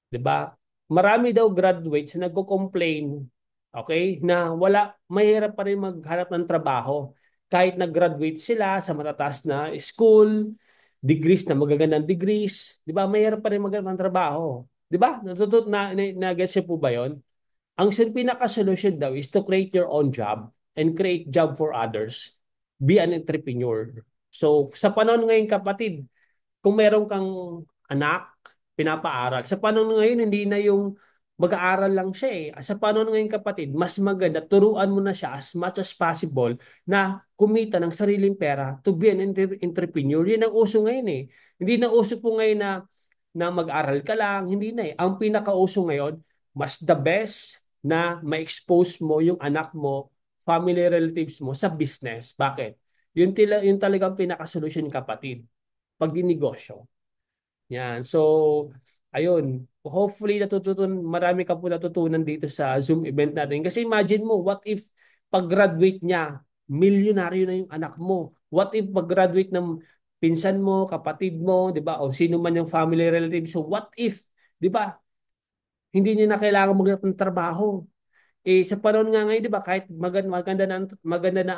'Di ba? Marami daw graduates na nagko-complain, okay, na mahirap pa rin maghanap ng trabaho. Kahit nag-graduate sila sa matataas na school, degrees na magagandang degrees, 'di ba? Mahirap pa rin maghanap ng trabaho. 'Di ba? Na-gets niyo po ba 'yon? Ang pinaka-solution daw is to create your own job and create job for others. Be an entrepreneur. So, sa panahon ngayon kapatid, kung meron kang anak, pinapaaral. Sa panahon ngayon, hindi na yung mag-aaral lang siya eh. Sa panahon ngayon kapatid, mas maganda, turuan mo na siya as much as possible na kumita ng sariling pera to be an entrepreneur. Yan ang uso ngayon eh. Hindi na uso po ngayon na mag-aral ka lang, hindi na eh. Ang pinakauso ngayon, mas the best na ma-expose mo yung anak mo, family relatives mo sa business. Bakit? Yun talagang pinakasolusyon kapatid. Pag dinegosyo. Yan. So, ayun. Hopefully, marami ka po natutunan dito sa Zoom event natin. Kasi imagine mo, what if pag-graduate niya, milyonaryo na yung anak mo? What if pag-graduate ng pinsan mo, kapatid mo, di ba? O sino man yung family relative. So, what if, di ba? Hindi niya na kailangan maghanap ng trabaho. Eh sa panahon nga ngayon, 'di ba, kahit maganda na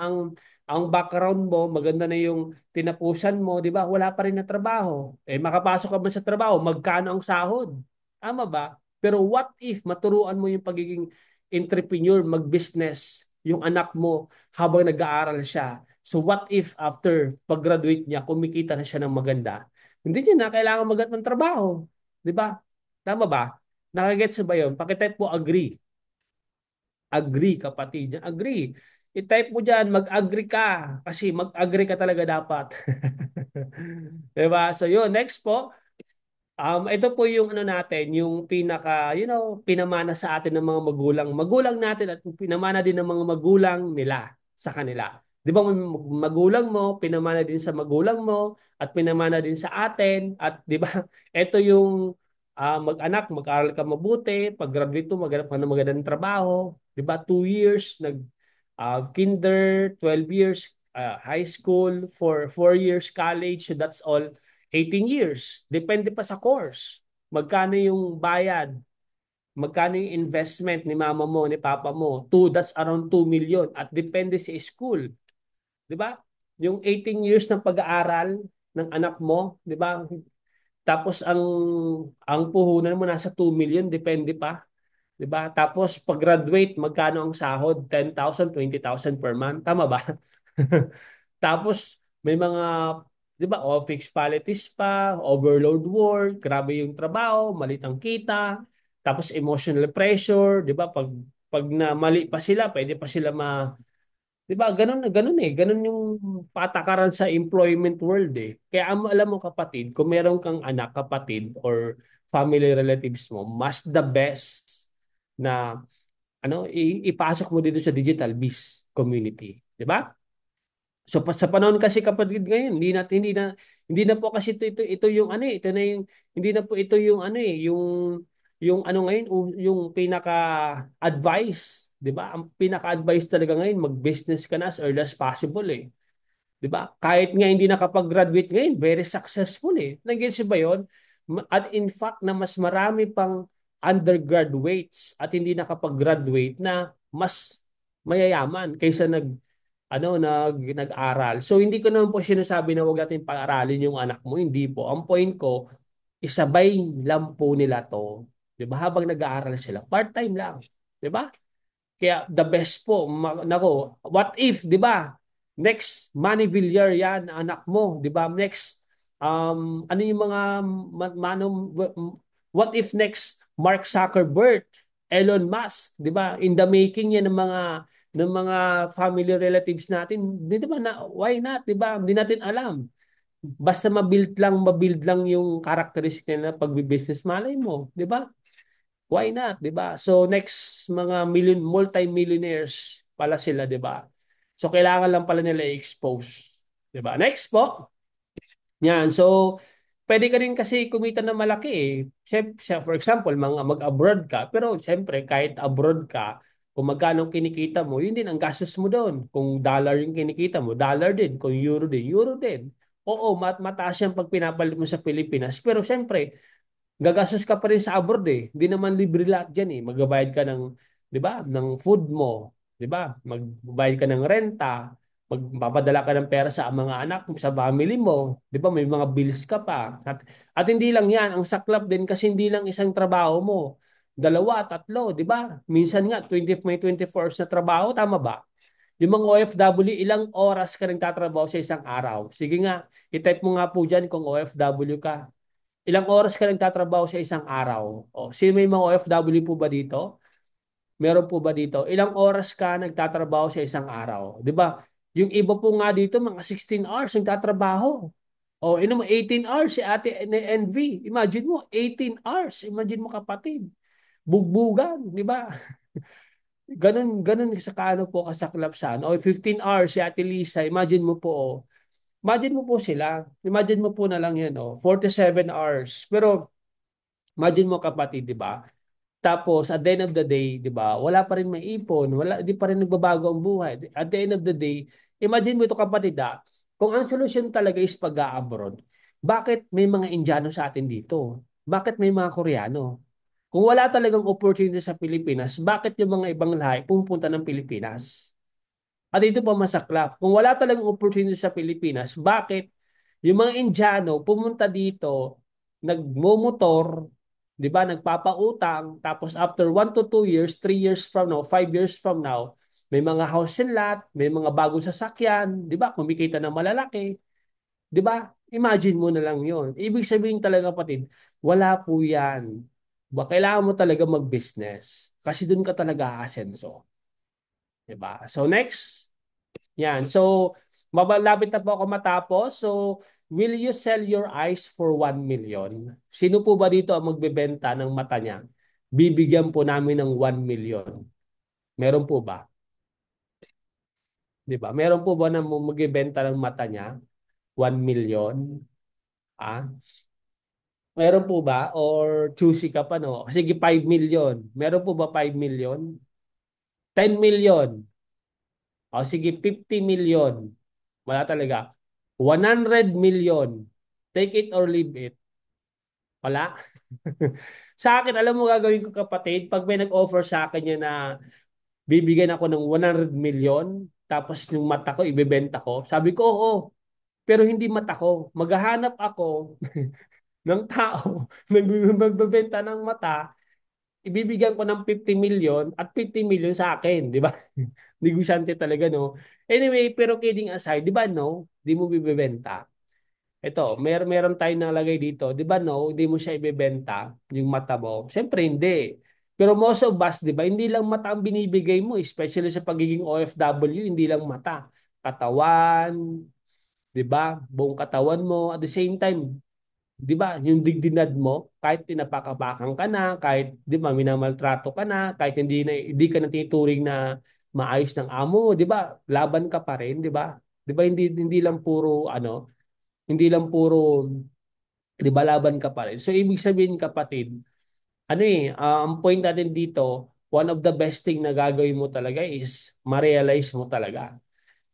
ang background mo, maganda na yung tinapusan mo, 'di ba? Wala pa rin na trabaho. Eh makapasok ka man sa trabaho, magkano ang sahod? Tama ba? Pero what if maturuan mo yung pagiging entrepreneur, mag-business yung anak mo habang nag-aaral siya? So what if after pag-graduate niya, kumikita na siya ng maganda? Hindi niya na kailangan maghanap ng trabaho, 'di ba? Tama ba? Nakagets ba yun? Pakitype po agree. Agree, kapatid. Agree. I-type mo dyan, mag-agree ka. Kasi mag-agree ka talaga dapat. Diba? So yun, next po. Ito po yung ano natin, yung pinaka, pinamana sa atin ng mga magulang. Magulang natin at pinamana din ng mga magulang nila sa kanila. Di ba magulang mo, pinamana din sa magulang mo, at pinamana din sa atin. At di ba, ito yung mag-anak, mag-aral ka mabuti, pag-graduate mo, maghanap ka ng magandang trabaho. Di ba, 2 years, kinder, 12 years, high school, for 4 years college, so that's all 18 years. Depende pa sa course. Magkano yung bayad? Magkano yung investment ni mama mo, ni papa mo? That's around 2 million. At depende sa school. Di ba? Yung 18 years ng pag-aaral ng anak mo, di ba? Tapos ang puhunan mo nasa 2 million, depende pa. 'Di ba? Tapos pag-graduate, magkano ang sahod? 10,000, 20,000 per month. Tama ba? Tapos may mga 'di ba, fixed qualities pa, overload work, grabe yung trabaho, malit ang kita. Tapos emotional pressure, 'di ba? Pag na mali pa sila, pwede pa sila 'di ba? Ganun eh. Ganun yung patakaran sa employment world eh. Kaya alam mo kapatid, kung meron kang anak, kapatid or family relatives mo, mas the best na ipasok mo dito sa digital biz community, 'di ba? So sa panahon kasi kapatid ngayon, hindi na po kasi ito yung ano ito na yung hindi na po ito yung ano yung ano ngayon yung pinaka advice, 'di ba? Ang pinaka advice talaga ngayon, mag-business ka na as early as possible eh. 'Di ba? Kahit nga hindi nakapag-graduate ngayon, very successful eh. Nag-gets ba 'yon? At in fact na mas marami pang undergraduates at hindi nakapag-graduate na mas mayayaman kaysa nag-aral. So hindi ko naman po sinasabi na wag natin pag-aralin yung anak mo, hindi po. Ang point ko, isabay lang po nila to. 'Di ba? Habang nag-aaral sila, part-time lang. 'Di ba? Kaya the best po, nako, what if, 'di ba? Next Manny Villar yan, anak mo, 'di ba? Next ano yung mga what if next Mark Zuckerberg, Elon Musk, 'di ba? In the making yan ng mga family relatives natin, 'di ba na why not, 'di ba? Hindi natin alam. Basta mabuild lang yung characteristic nila pagbi-business, malay mo, 'di ba? Why not, 'di ba? So next mga multi-millionaires pala sila, 'di ba? So kailangan lang pala nila i-expose, 'di ba? Next po. Yan. So pwede ka rin kasi kumita ng malaki eh. For example, mag-abroad ka, pero siyempre kahit abroad ka, kung magkano kinikita mo, yun din ang gastos mo doon. Kung dollar yung kinikita mo, dollar din. Kung euro din, euro din. Oo, mataas yan pag pinapalit mo sa Pilipinas. Pero siyempre, gagastos ka pa rin sa abroad eh. Hindi naman libre lahat diyan eh. Magbabayad ka ng, 'di ba, ng food mo, 'di ba? Magbabayad ka ng renta, magpapadala ka ng pera sa mga anak mo, sa family mo, 'di ba? May mga bills ka pa. At hindi lang 'yan, ang saklap din kasi hindi lang isang trabaho mo. Dalawa, tatlo, 'di ba? Minsan nga may 24 hours na trabaho, tama ba? Yung mga OFW, ilang oras ka nagtatrabaho sa isang araw? Sige nga, i-type mo nga po dyan kung OFW ka. Ilang oras ka nagtatrabaho sa isang araw? O, sino may mga OFW po ba dito? Meron po ba dito? Ilang oras ka nagtatrabaho sa isang araw? 'Di ba? Yung iba po nga dito, mga 16 hours nagtatrabaho. O, mo 18 hours si Ate NV. Imagine mo, 18 hours. Imagine mo kapatid. Bugbugan, 'di ba? Ganun sa kaano po kasaklap sa ano. O 15 hours si Ate Lisa. Imagine mo po, oh. Imagine mo po sila. Imagine mo po na lang 'yan, oh. 47 hours. Pero imagine mo kapatid, 'di ba? Tapos at the end of the day, 'di ba? Wala pa rin maipon, wala di pa rin nagbabago ang buhay. At the end of the day, imagine mo ito kapatid, kung ang solusyon talaga is pag-abroad, bakit may mga Indiano sa atin dito? Bakit may mga Koreano? Kung wala talagang opportunity sa Pilipinas, bakit yung mga ibang lahi pupunta ng Pilipinas? At ito pa masaklap, kung wala talagang opportunity sa Pilipinas, bakit yung mga Indiano pumunta dito, nagmomotor, 'di ba, nagpapautang, tapos after 1 to 2 years, 3 years from now, 5 years from now, may mga house and lot, may mga bagong sasakyan, 'di ba, kumikita ng malalaki, 'di ba? Imagine mo na lang 'yon. Ibig sabihin talaga kapatid, wala po 'yan. Kailangan mo talaga mag-business kasi doon ka talaga aasenso, 'di ba? So next, yan. So, mabalapit na po ako matapos. So, will you sell your eyes for 1 million? Sino po ba dito ang magbebenta ng mata niya? Bibigyan po namin ng 1 million. Meron po ba? Di ba? Meron po ba na magbebenta ng mata niya? 1 million? Ah? Meron po ba? Or choosy ka pa, no? Sige, 5 million. Meron po ba 5 million? 10 million. O sige, 50 million. Wala talaga. 100 million. Take it or leave it. Wala. Sa akin, alam mo gagawin ko kapatid, pag may nag-offer sa akin yan na bibigyan ako ng 100 million, tapos yung mata ko, ibebenta ko. Sabi ko, oo. Pero hindi mata ko. Maghahanap ako ng tao na magbebenta ng mata, ibibigyan ko ng 50 million at 50 million sa akin, di ba? Negosyante talaga, no? Anyway, pero kidding aside, di ba, no? Di mo bibebenta. Ito, meron tayong nalagay dito. Di ba, no? Hindi mo siya ibebenta, yung mata mo. Siyempre, hindi. Pero most of us, di ba, hindi lang mata ang binibigay mo, especially sa pagiging OFW, hindi lang mata. Katawan, di ba? Buong katawan mo. At the same time, di ba, yung dignidad mo, kahit pinapakapakan ka na, kahit, di ba, minamaltrato ka na, kahit hindi ka na tinuturing na maayos ng amo mo, di ba, laban ka pa rin, di ba? Di ba, hindi lang puro, hindi lang puro, di ba, laban ka pa rin. So, ibig sabihin, kapatid, ang point natin dito, one of the best thing na gagawin mo talaga is ma-realize mo talaga.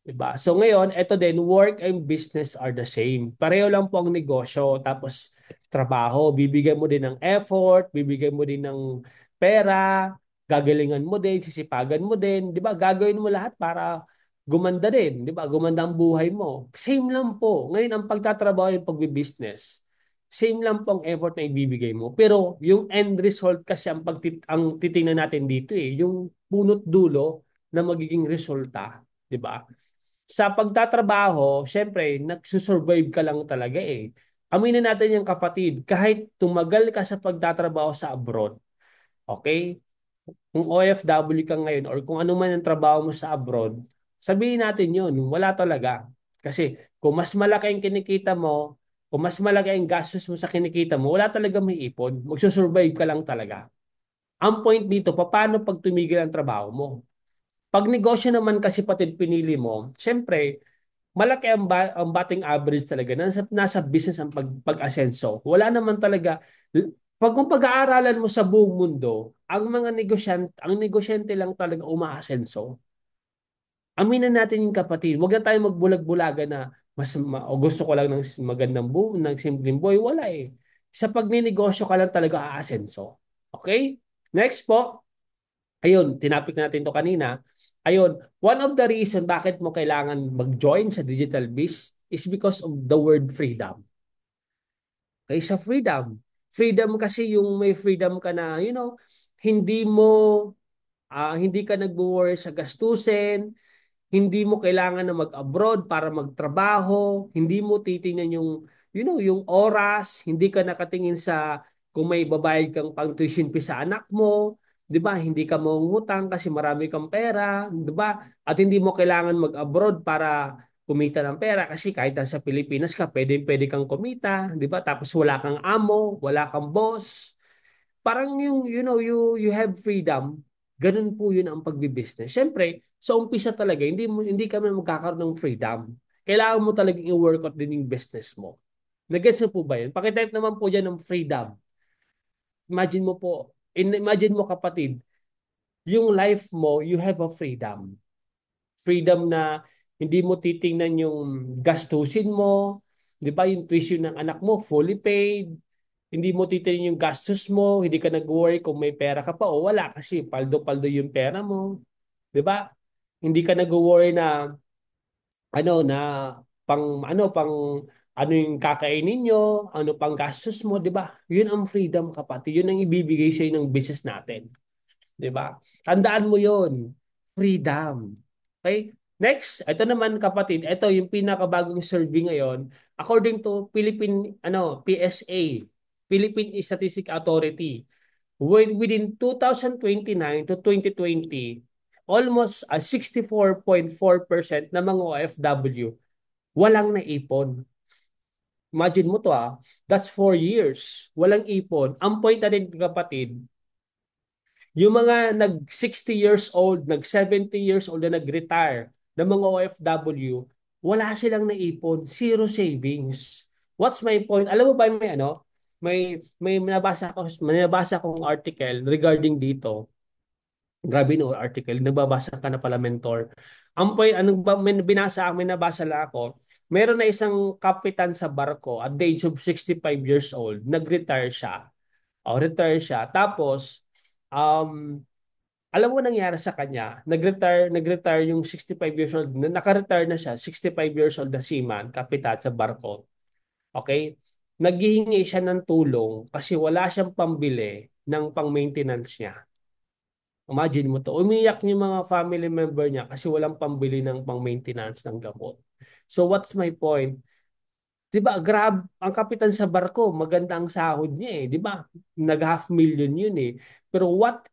Diba? So ngayon, ito din, work and business are the same. Pareho lang po ang negosyo. Tapos trabaho, bibigyan mo din ng effort, bibigyan mo din ng pera, gagalingan mo din, sisipagan mo din. Di ba? Gagawin mo lahat para gumanda din. Di ba? Gumanda ang buhay mo. Same lang po. Ngayon, ang pagtatrabaho yung pagbibusiness. Same lang po ang effort na ibibigay mo. Pero yung end result kasi ang titingnan natin dito yung punot dulo na magiging resulta. Di ba? Sa pagtatrabaho, syempre, nagsusurvive ka lang talaga eh. Aminin natin yung kapatid, kahit tumagal ka sa pagtatrabaho sa abroad, okay? Kung OFW ka ngayon or kung ano man ang trabaho mo sa abroad, sabihin natin yun, wala talaga. Kasi kung mas malaki ang kinikita mo, kung mas malaki ang gastos mo sa kinikita mo, wala talaga may ipon. Magsusurvive ka lang talaga. Ang point dito, paano pag tumigil ang trabaho mo? Pag negosyo naman kasi patid pinili mo, syempre, malaki ang batting average talaga. Nasa business ang pag-asenso. Wala naman talaga. Kung pag-aaralan mo sa buong mundo, ang negosyante lang talaga umaasenso. Aminin natin yung kapatid. Huwag na tayo magbulag-bulagan na o gusto ko lang ng magandang buhay, ng simpleng buhay. Wala eh. Sa pagninegosyo ka lang talaga aasenso. Okay? Next po. Ayun, tinapik natin to kanina. Ayun, one of the reason bakit mo kailangan mag-join sa digital biz is because of the word freedom. Okay, sa freedom. Freedom kasi yung may freedom ka na, hindi mo, hindi ka nag-worry sa gastusin, hindi mo kailangan na mag-abroad para magtrabaho, hindi mo titingnan yung oras, hindi ka nakatingin sa kung may babayad kang pang tuition fee sa anak mo, 'di ba? Hindi ka mangungutang kasi marami kang pera, 'di ba? At hindi mo kailangan mag-abroad para kumita ng pera kasi kahit nasa Pilipinas ka, pwede kang kumita, 'di ba? Tapos wala kang amo, wala kang boss. Parang you have freedom. Ganun po yun ang pagbi-business. Siyempre, sa umpisa talaga, hindi kami magkakaroon ng freedom. Kailangan mo talagang i-work out din yung business mo. Nag-gets niyo po ba yun? Pakitype naman po dyan ng freedom. Imagine mo po, imagine mo kapatid, yung life mo, you have a freedom. Freedom na hindi mo titingnan yung gastusin mo, 'di ba? Yung tuition ng anak mo fully paid. Hindi mo titingnan yung gastos mo, hindi ka nag-worry kung may pera ka pa o wala kasi paldo-paldo yung pera mo, 'di ba? Hindi ka nag-worry na na pang ano yung kakainin nyo, ano pang gastos mo, 'di ba? Yun ang freedom kapatid. Yun ang ibibigay sa ng business natin. 'Di ba? Tandaan mo 'yon. Freedom. Okay? Next, ito naman kapatid, ito yung pinakabagong survey ngayon according to PSA, Philippine Statistic Authority. Within 2029 to 2020, almost 64.4% ng mga OFW walang naipon. Imagine mo to that's 4 years. Walang ipon. Ang point na rin kapatid, yung mga nag 60 years old, nag 70 years old na nag-retire ng mga OFW, wala silang naipon, zero savings. What's my point? Alam mo ba may nabasa akong article regarding dito. Grabe no, article. Nagbabasa ka na pala, mentor. Ang point, anong ba, may nabasa lang ako. Meron na isang kapitan sa barko at the age of 65 years old. Nag-retire siya. O, retire siya. Tapos, um, alam mo nangyari sa kanya, nag-retire yung 65 years old, naka-retire na siya, 65 years old na seaman, kapitan sa barko. Okay? Naghihingi siya ng tulong kasi wala siyang pambili ng pang-maintenance niya. Imagine mo to, umiyak yung mga family member niya kasi walang pambili ng pang-maintenance ng gamot. So what's my point? 'Di ba? Ang kapitan sa barko, maganda ang sahod niya 'di ba? Nag half million yun Pero what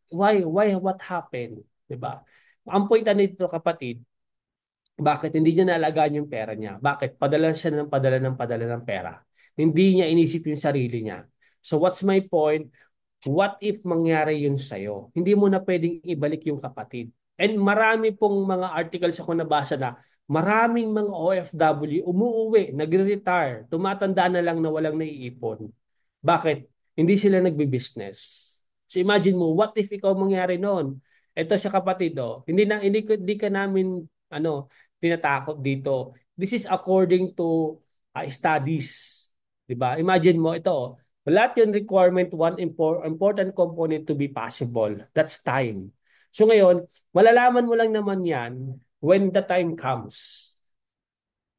happened? 'Di ba? Ang point na nito kapatid, bakit hindi niya naalagaan yung pera niya? Bakit? Padala siya ng padala ng padala ng pera. Hindi niya inisip yung sarili niya. So what's my point? What if mangyari yun sa'yo? Hindi mo na pwedeng ibalik yung kapatid. And marami pong mga articles ako nabasa na maraming mga OFW umuuwi, nagre-retire, tumatanda na lang na walang naiipon. Bakit? Hindi sila nagbi-business. So imagine mo, what if ikaw mangyari noon? Ito siya kapatid, hindi ka namin tinatakot dito. This is according to studies. 'Di ba? Imagine mo ito, lahat yung requirement, one important component to be possible. That's time. So ngayon, malalaman mo lang naman yan when the time comes.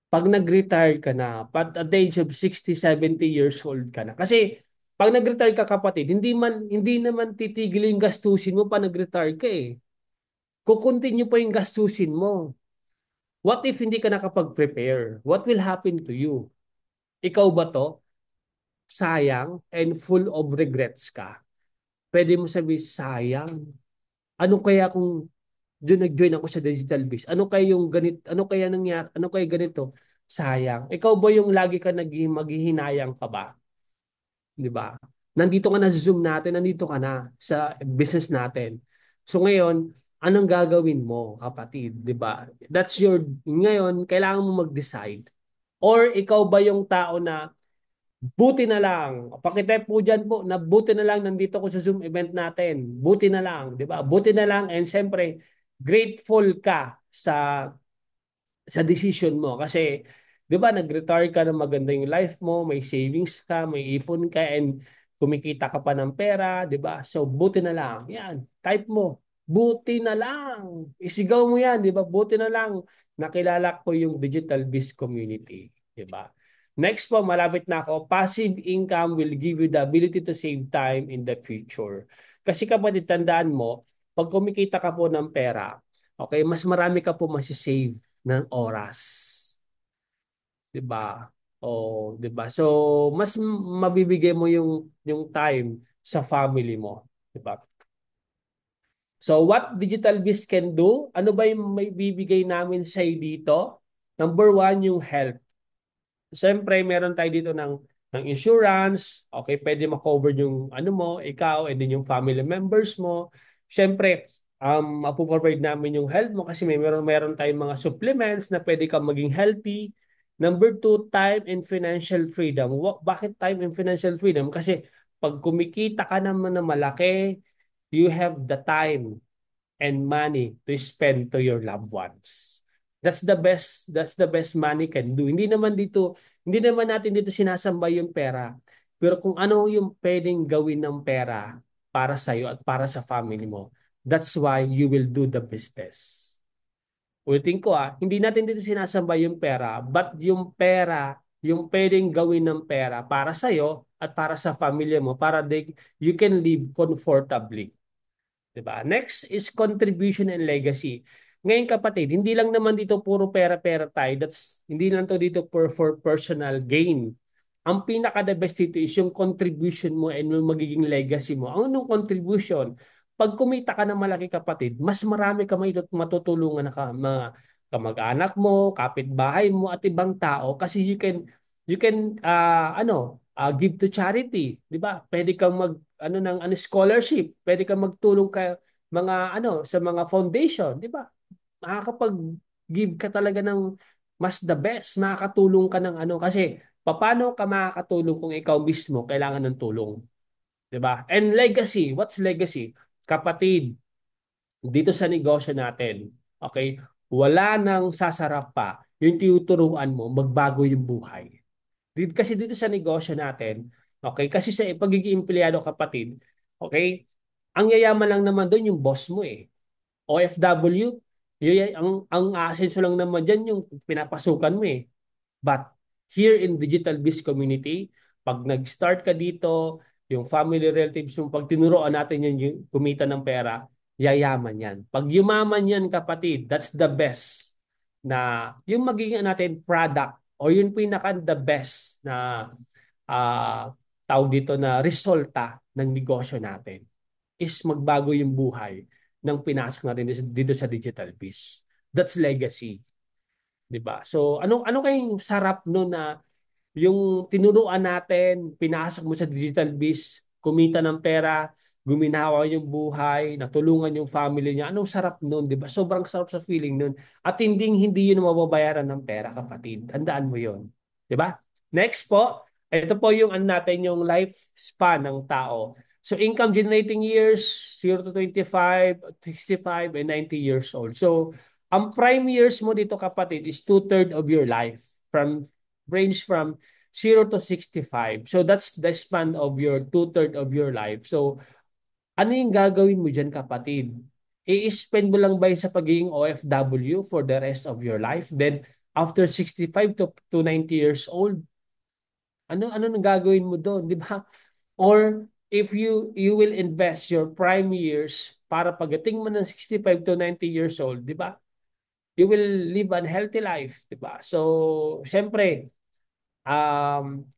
Pag nag-retire ka na, at the age of 60, 70 years old ka na. Kasi pag nag-retire ka kapatid, hindi naman titigil yung gastusin mo pa nag-retire ka Kukontinue pa yung gastusin mo. What if hindi ka nakapag-prepare? What will happen to you? Ikaw ba to? Sayang and full of regrets ka. Pwede mo sabihin, sayang. Ano kaya kung nag-join ako sa digital biz? Ano kaya nangyari? Ano kaya ganito? Sayang. Ikaw ba yung lagi ka maghihinayang ka ba? 'Di ba? Nandito ka na sa Zoom natin, nandito ka na sa business natin. So ngayon, anong gagawin mo, kapatid, 'di ba? Ngayon, kailangan mo mag-decide. Or ikaw ba yung tao na buti na lang. Pakitype po dyan po na buti na lang nandito ko sa Zoom event natin. Buti na lang, di ba? Buti na lang and syempre grateful ka sa decision mo kasi 'di ba nag-retire ka na maganda yung life mo, may savings ka, may ipon ka and kumikita ka pa ng pera, 'di ba? So buti na lang. Yan, type mo. Buti na lang. Isigaw mo 'yan, 'di ba? Buti na lang nakilala ko yung digital biz community, 'di ba? Next po, malapit na ako. Passive income will give you the ability to save time in the future. Kasi kapatid, tandaan mo, pag kumikita ka po ng pera, okay, mas marami ka po masisave ng oras. 'Di ba? O, 'di ba? So, mas mabibigay mo yung time sa family mo, 'di ba? So, what Digital Biz can do? Ano ba yung may bibigay namin sa dito? Number one, yung health. Siyempre, meron tayo dito ng insurance. Okay, pwede ma-cover yung ano mo, ikaw, and then yung family members mo. Siyempre, mapo-provide namin yung health mo kasi meron tayong mga supplements na pwede kang maging healthy. Number two, time and financial freedom. Bakit time and financial freedom? Kasi pag kumikita ka naman na malaki, you have the time and money to spend to your loved ones. That's the best money can do. Hindi naman natin dito sinasamba yung pera. Pero kung ano yung pwedeng gawin ng pera para sa iyo at para sa family mo, that's why you will do the business. Ulitin ko hindi natin dito sinasamba yung pera, but yung pera, yung pwedeng gawin ng pera para sa iyo at para sa family mo para you can live comfortably. Diba? Next is contribution and legacy. Ngayon kapatid, hindi lang naman dito puro pera-pera tayo. Hindi lang to dito for personal gain. Ang pinaka-the best dito is yung contribution mo and yung magiging legacy mo. Anong contribution? Pag kumita ka ng malaki kapatid, mas marami ka matutulungan na mga kamag-anak mo, kapitbahay mo, at ibang tao kasi you can give to charity, 'di ba? Pwede kang ng scholarship, pwede kang magtulong sa mga foundation, 'di ba? Makakapag-give ka talaga ng mas the best, makakatulong ka ng kasi paano ka makakatulong kung ikaw mismo kailangan ng tulong, 'di ba? And legacy, what's legacy? Kapatid, dito sa negosyo natin, okay? Wala nang sasarap pa yung tinuturuan mo magbago yung buhay. Kasi dito sa negosyo natin, okay? Kasi sa pagiging empleyado kapatid, okay? Ang yayaman lang naman doon yung boss mo eh. OFW, ang asenso lang naman diyan yung pinapasukan mo eh. But here in Digital Biz Community, pag nag-start ka dito, yung family relatives yung pag tinuruan natin yun yung kumita ng pera, yayaman yan. Pag yumaman yan kapatid, that's the best na yung magiging natin product o yung pinaka the best na tawag dito na resulta ng negosyo natin is magbago yung buhay ng pinasok natin dito sa Digital Biz. That's legacy. 'Di ba? So ano kayong sarap no na yung tinuruan natin, pinasok mo sa Digital Biz, kumita ng pera, guminawa yung buhay, natulungan yung family niya. Anong sarap nun, 'di ba? Sobrang sarap sa feeling nun. At hindi yun mababayaran ng pera, kapatid. Tandaan mo 'yon. 'Di ba? Next po, ito po yung natin yung lifespan ng tao. So income generating years 0 to 25, 65 and 90 years old. So ang prime years mo dito kapatid is 2/3 of your life range from 0 to 65. So that's the span of your 2/3 of your life. So ano yung gagawin mo dyan kapatid? I-spend mo lang ba yun sa pagiging OFW for the rest of your life? Then after 65 to 90 years old, ano nang gagawin mo doon, di ba? Or if you will invest your prime years para pagdating mo ng 65 to 90 years old, di ba? You will live a healthy life, di ba? So, syempre, um,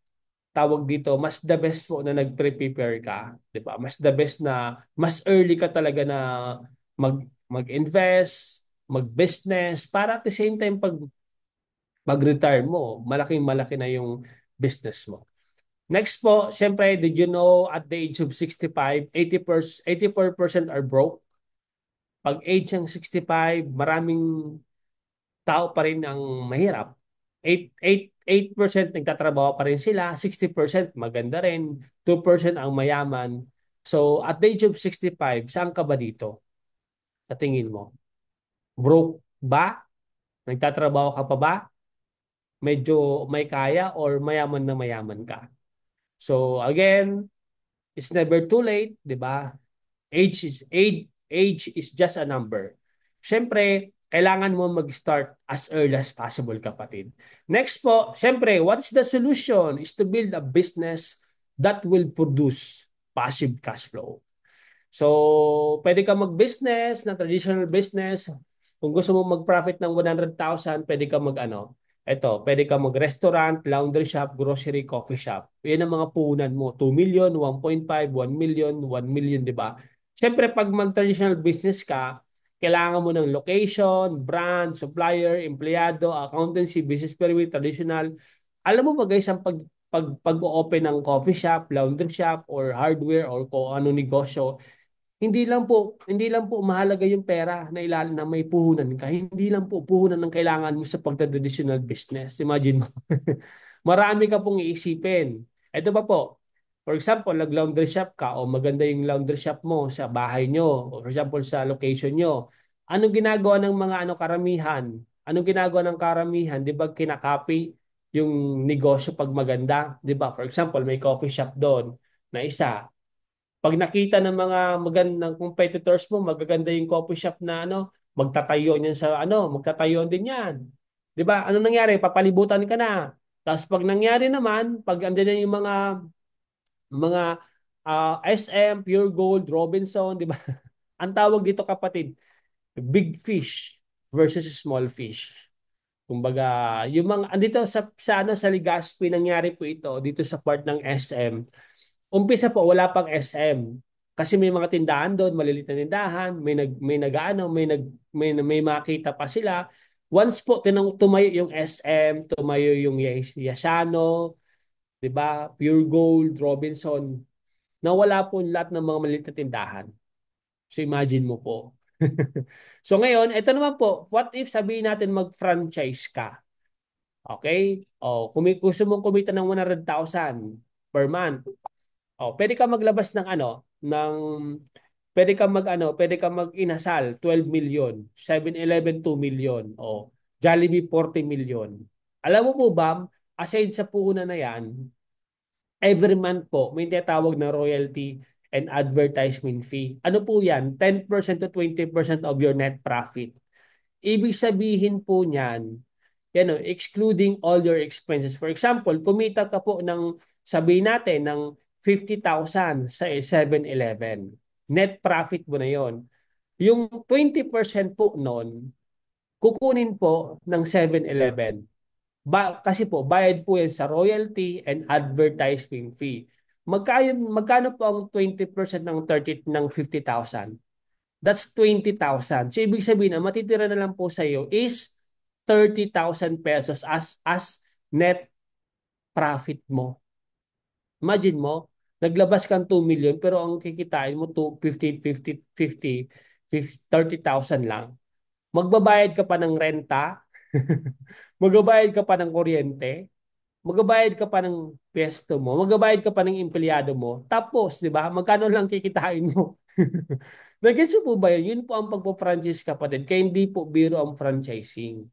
tawag dito, mas the best po na nag-prepare ka, 'di ba? Mas the best na mas early ka talaga na mag-invest, mag-business para at the same time pag-retire mo, malaking malaki na yung business mo. Next po, syempre, did you know at the age of 65, 84% are broke? Pag age ng 65, maraming tao pa rin ang mahirap. 8% nagtatrabaho pa rin sila, 60% maganda rin, 2% ang mayaman. So, at the age of 65, saan ka ba dito? Sa tingin mo? Broke ba? Nagtatrabaho ka pa ba? Medyo may kaya or mayaman na mayaman ka? So, again, it's never too late, di ba? Age is just a number. Siyempre, kailangan mo mag-start as early as possible, kapatid. Next po, siyempre, what is the solution? Is to build a business that will produce passive cash flow. So, pwede ka mag-business na traditional business. Kung gusto mo mag-profit ng 100,000, pwede ka Ito, pwede ka mag-restaurant, laundry shop, grocery, coffee shop. Yan ang mga puhunan mo. 2 million, 1.5, 1 million, 1 million, di ba? Siyempre, pag mag-traditional business ka, kailangan mo ng location, brand, supplier, empleyado, accountancy, business permit, traditional. Alam mo ba guys, ang pag-open ng coffee shop, laundry shop, or hardware, or kung ano negosyo, hindi lang po mahalaga yung pera na ilalim na may puhunan ka. Hindi lang po puhunan ang kailangan mo sa pagta-traditional business. Imagine mo. Marami ka pong iisipin. Ito pa po. For example, nag-laundry shop ka o maganda yung laundry shop mo sa bahay nyo o for example sa location nyo. Anong ginagawa ng mga karamihan? Anong ginagawa ng karamihan? 'Di ba kinakopy yung negosyo pag maganda, 'di ba? For example, may coffee shop doon na isa. Pag nakita ng mga magandang competitors mo, magaganda yung coffee shop na magtatayo niyan sa magtatayo din yan. 'Di ba? Ano nangyari? Papalibutan ka na. Tapos pag nangyari naman, pag andyan na yung mga SM, Pure Gold, Robinson, 'di ba? Ang tawag dito kapatid, big fish versus small fish. Kumbaga, yung mga andito sa Legazpi nangyari po ito dito sa part ng SM. Umpisa po wala pang SM. Kasi may mga tindahan doon, maliliit na tindahan, may makita pa sila. Once po tumayo yung SM, tumayo yung Yashano, 'di ba? Pure Gold, Robinson, nawala po lahat ng mga maliliit na tindahan. So imagine mo po. So ngayon, ito naman po, what if sabihin natin mag-franchise ka? Okay? O, gusto mong kumita ng 100,000 per month. O, pwede ka maglabas ng pwede ka mag-inasal 12 million, 7-Eleven 2 million, o Jollibee 40 million. Alam mo po ba, aside sa puhunan na yan, every month po may tinatawag na royalty and advertisement fee. Ano po yan? 10% to 20% of your net profit. Ibig sabihin po niyan, excluding all your expenses. For example, kumita ka po sabihin natin, ng 50,000 sa 7-Eleven. Net profit mo na yon. Yung 20% po nun, kukunin po ng 7-Eleven. Kasi po, bayad po yan sa royalty and advertising fee. Magkano po ang 20% ng 50,000? That's 20,000. So, ibig sabihin na matitira na lang po sa iyo is 30,000 pesos as net profit mo. Imagine mo, naglabas kang 2 million pero ang kikitain mo 30,000 lang. Magbabayad ka pa ng renta, magbabayad ka pa ng kuryente, magbabayad ka pa ng pesto mo, magbabayad ka pa ng empleyado mo. Tapos, 'di ba? Magkano lang kikitain mo? Nag-gets po ba yun? Yun po ang pagpo-franchise kapatid. Kaya hindi po biro ang franchising.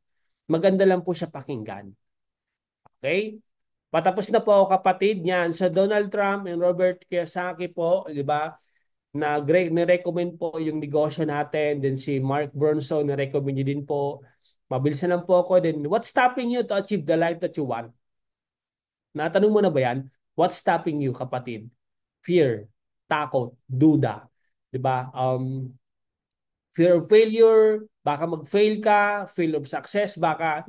Maganda lang po siya pakinggan. Okay? Patapos na po ako kapatid niyan. Sa Donald Trump and Robert Kiyosaki po, di ba? Ni-recommend po yung negosyo natin. Then si Mark Bronson, ni-recommend niya din po. Mabilisan lang po ako. Then, what's stopping you to achieve the life that you want? Natanong mo na ba yan? What's stopping you, kapatid? Fear, takot, duda. Di ba? Fear of failure, baka mag-fail ka, fear of success, baka,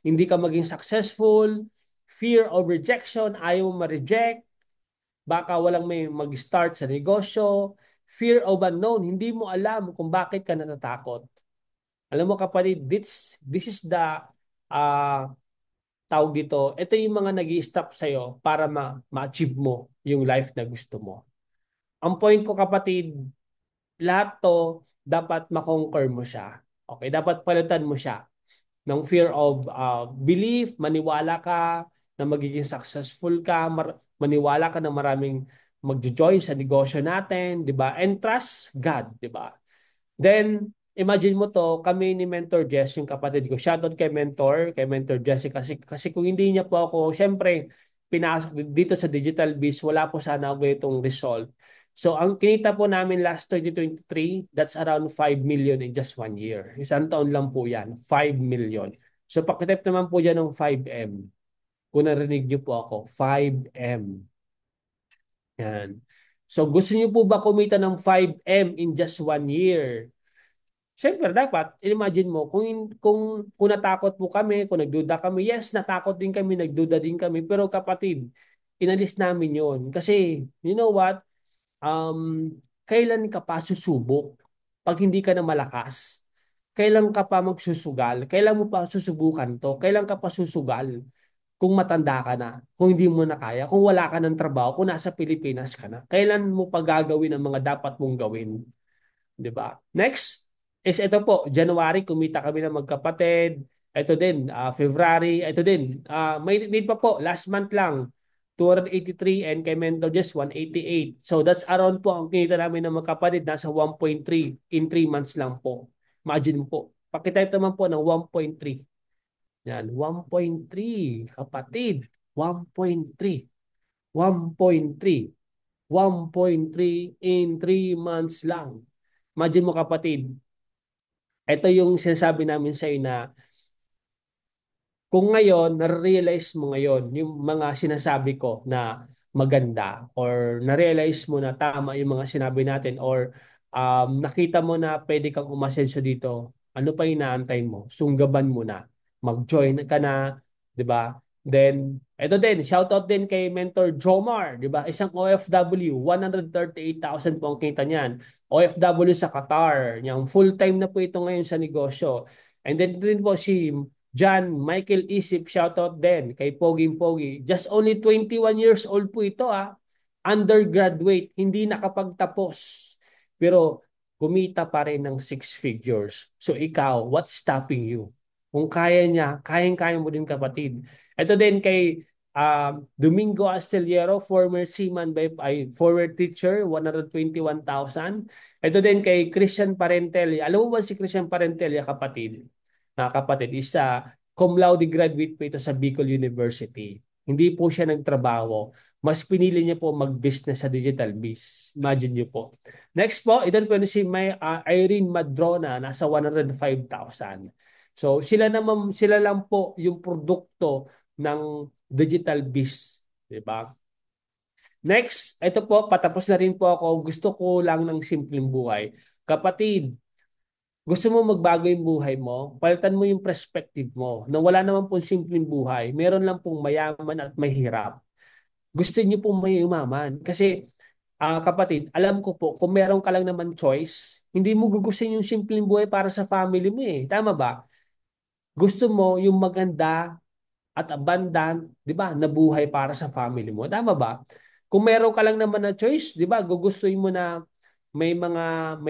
hindi ka maging successful, fear of rejection, ayaw mo ma-reject, baka walang may mag-start sa negosyo, fear of unknown, hindi mo alam kung bakit ka natatakot. Alam mo kapatid, this is the uh, tawag dito, ito yung mga nag-i-stop sa'yo para ma-achieve mo yung life na gusto mo. Ang point ko kapatid, lahat to dapat makonquer mo siya. Okay, dapat palitan mo siya ng fear of belief, maniwala ka na magiging successful ka, maniwala ka na maraming magjo-join sa negosyo natin, 'di ba? And trust God, 'di ba? Then imagine mo to, kami ni Mentor Jess, yung kapatid ko. Shoutout kay Mentor Jess kasi kung hindi niya po ako, syempre pinasok dito sa digital biz, wala po sana ako itong result. So, ang kinita po namin last 2023, that's around 5 million in just 1 year. Isang taon lang po yan, 5 million. So, pakitip naman po dyan ng 5M. Kung narinig niyo po ako, 5M. Yan. So, gusto niyo po ba kumita ng 5M in just 1 year? Siyempre, dapat, imagine mo, kung natakot po kami, kung nagduda kami, yes, natakot din kami, nagduda din kami, pero kapatid, inalis namin yon. Kasi, you know what? Um, Kailan ka pa susubok pag hindi ka na malakas? Kailan ka pa magsusugal? Kailan mo pa susubukan to? Kailan ka pa susugal? Kung matanda ka na, kung hindi mo na kaya, kung wala ka ng trabaho, kung nasa Pilipinas ka na, kailan mo pa gagawin ang mga dapat mong gawin? 'Di ba? Next is ito po, January kumita kami ng magkapatid. Ito din, February, ito din. May need pa po, last month lang 283 and kay Mentor just 188. So that's around po ang kinita namin ng magkapatid, nasa 1.3 in 3 months lang po. Imagine mo po. Pakitype naman po ng 1.3. Yan, 1.3 kapatid. 1.3. 1.3. 1.3 in 3 months lang. Imagine mo kapatid, ito yung sinasabi namin sa iyo na kung ngayon, na-realize mo ngayon yung mga sinasabi ko na maganda or na-realize mo na tama yung mga sinabi natin or nakita mo na pwede kang umasenso dito, ano pa inaantay mo? Sunggaban mo na. Mag-join ka na, di ba? Then, ito din, shoutout din kay Mentor Jomar, di ba? Isang OFW, 138,000 po ang kita niyan. OFW sa Qatar, yung full-time na po ito ngayon sa negosyo. And then din po si John Michael Isip, shoutout din kay Poging Pogi. Just only 21 years old po ito Undergraduate, hindi nakapagtapos. Pero kumita pa rin ng 6 figures. So ikaw, what's stopping you? Kung kaya niya, kayang-kaya mo din kapatid. Ito din kay Domingo Astillero, former seaman former teacher, 121,000. Ito din kay Christian Parentella. Alam mo ba si Christian Parentella kapatid? Na kapatid, isa cum laude graduate po ito sa Bicol University. Hindi po siya nagtrabaho. Mas pinili niya po mag-business sa digital biz. Imagine niyo po. Next po, ito po si Irene Madrona, nasa 105,000. So sila lang po yung produkto ng digital biz, 'di ba? Next, ito po, patapos na rin po ako. Gusto ko lang ng simpleng buhay. Kapatid, gusto mo magbago yung buhay mo, palitan mo yung perspective mo na wala naman pong simpleng buhay. Meron lang pong mayaman at mahirap. Gusto niyo pong may umaman. Kasi, kapatid, alam ko po, kung meron ka lang naman choice, hindi mo gugustuhin yung simpleng buhay para sa family mo eh. Tama ba? Gusto mo yung maganda at abundant, 'di ba, na buhay para sa family mo. Tama ba? Kung meron ka lang naman na choice, 'di ba, gugustuhin mo na may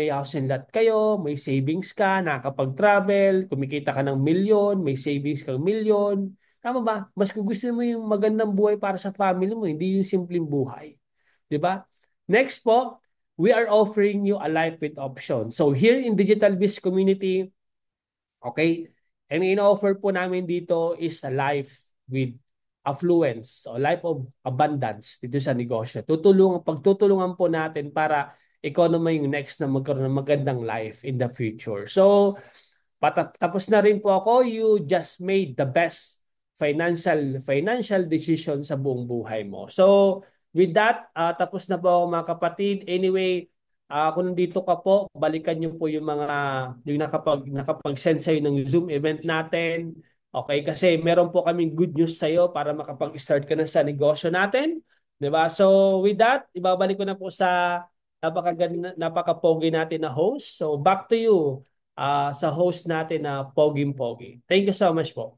house and lot kayo, may savings ka, nakakapag-travel, kumikita ka ng milyon, may savings kang milyon. Tama ba? Mas gugustuhin mo yung magandang buhay para sa family mo, hindi yung simpleng buhay. 'Di ba? Next po, we are offering you a life with options. So here in Digital Biz Community, okay? And in-offer po namin dito is a life with affluence o life of abundance dito sa negosyo. Pagtutulungan po natin para ikaw naman yung next na magkaroon ng magandang life in the future. So, tapos na rin po ako. You just made the best financial decision sa buong buhay mo. So, with that, tapos na po ako mga kapatid. Anyway, kung nandito ka po, balikan niyo po yung nakapag-send sa'yo ng Zoom event natin. Okay, kasi meron po kaming good news sa'yo para makapag-start ka na sa negosyo natin. 'Di ba? So, with that, ibabalik ko na po sa napaka-pogi natin na host. So, back to you sa host natin na Poging Pogi. Thank you so much po.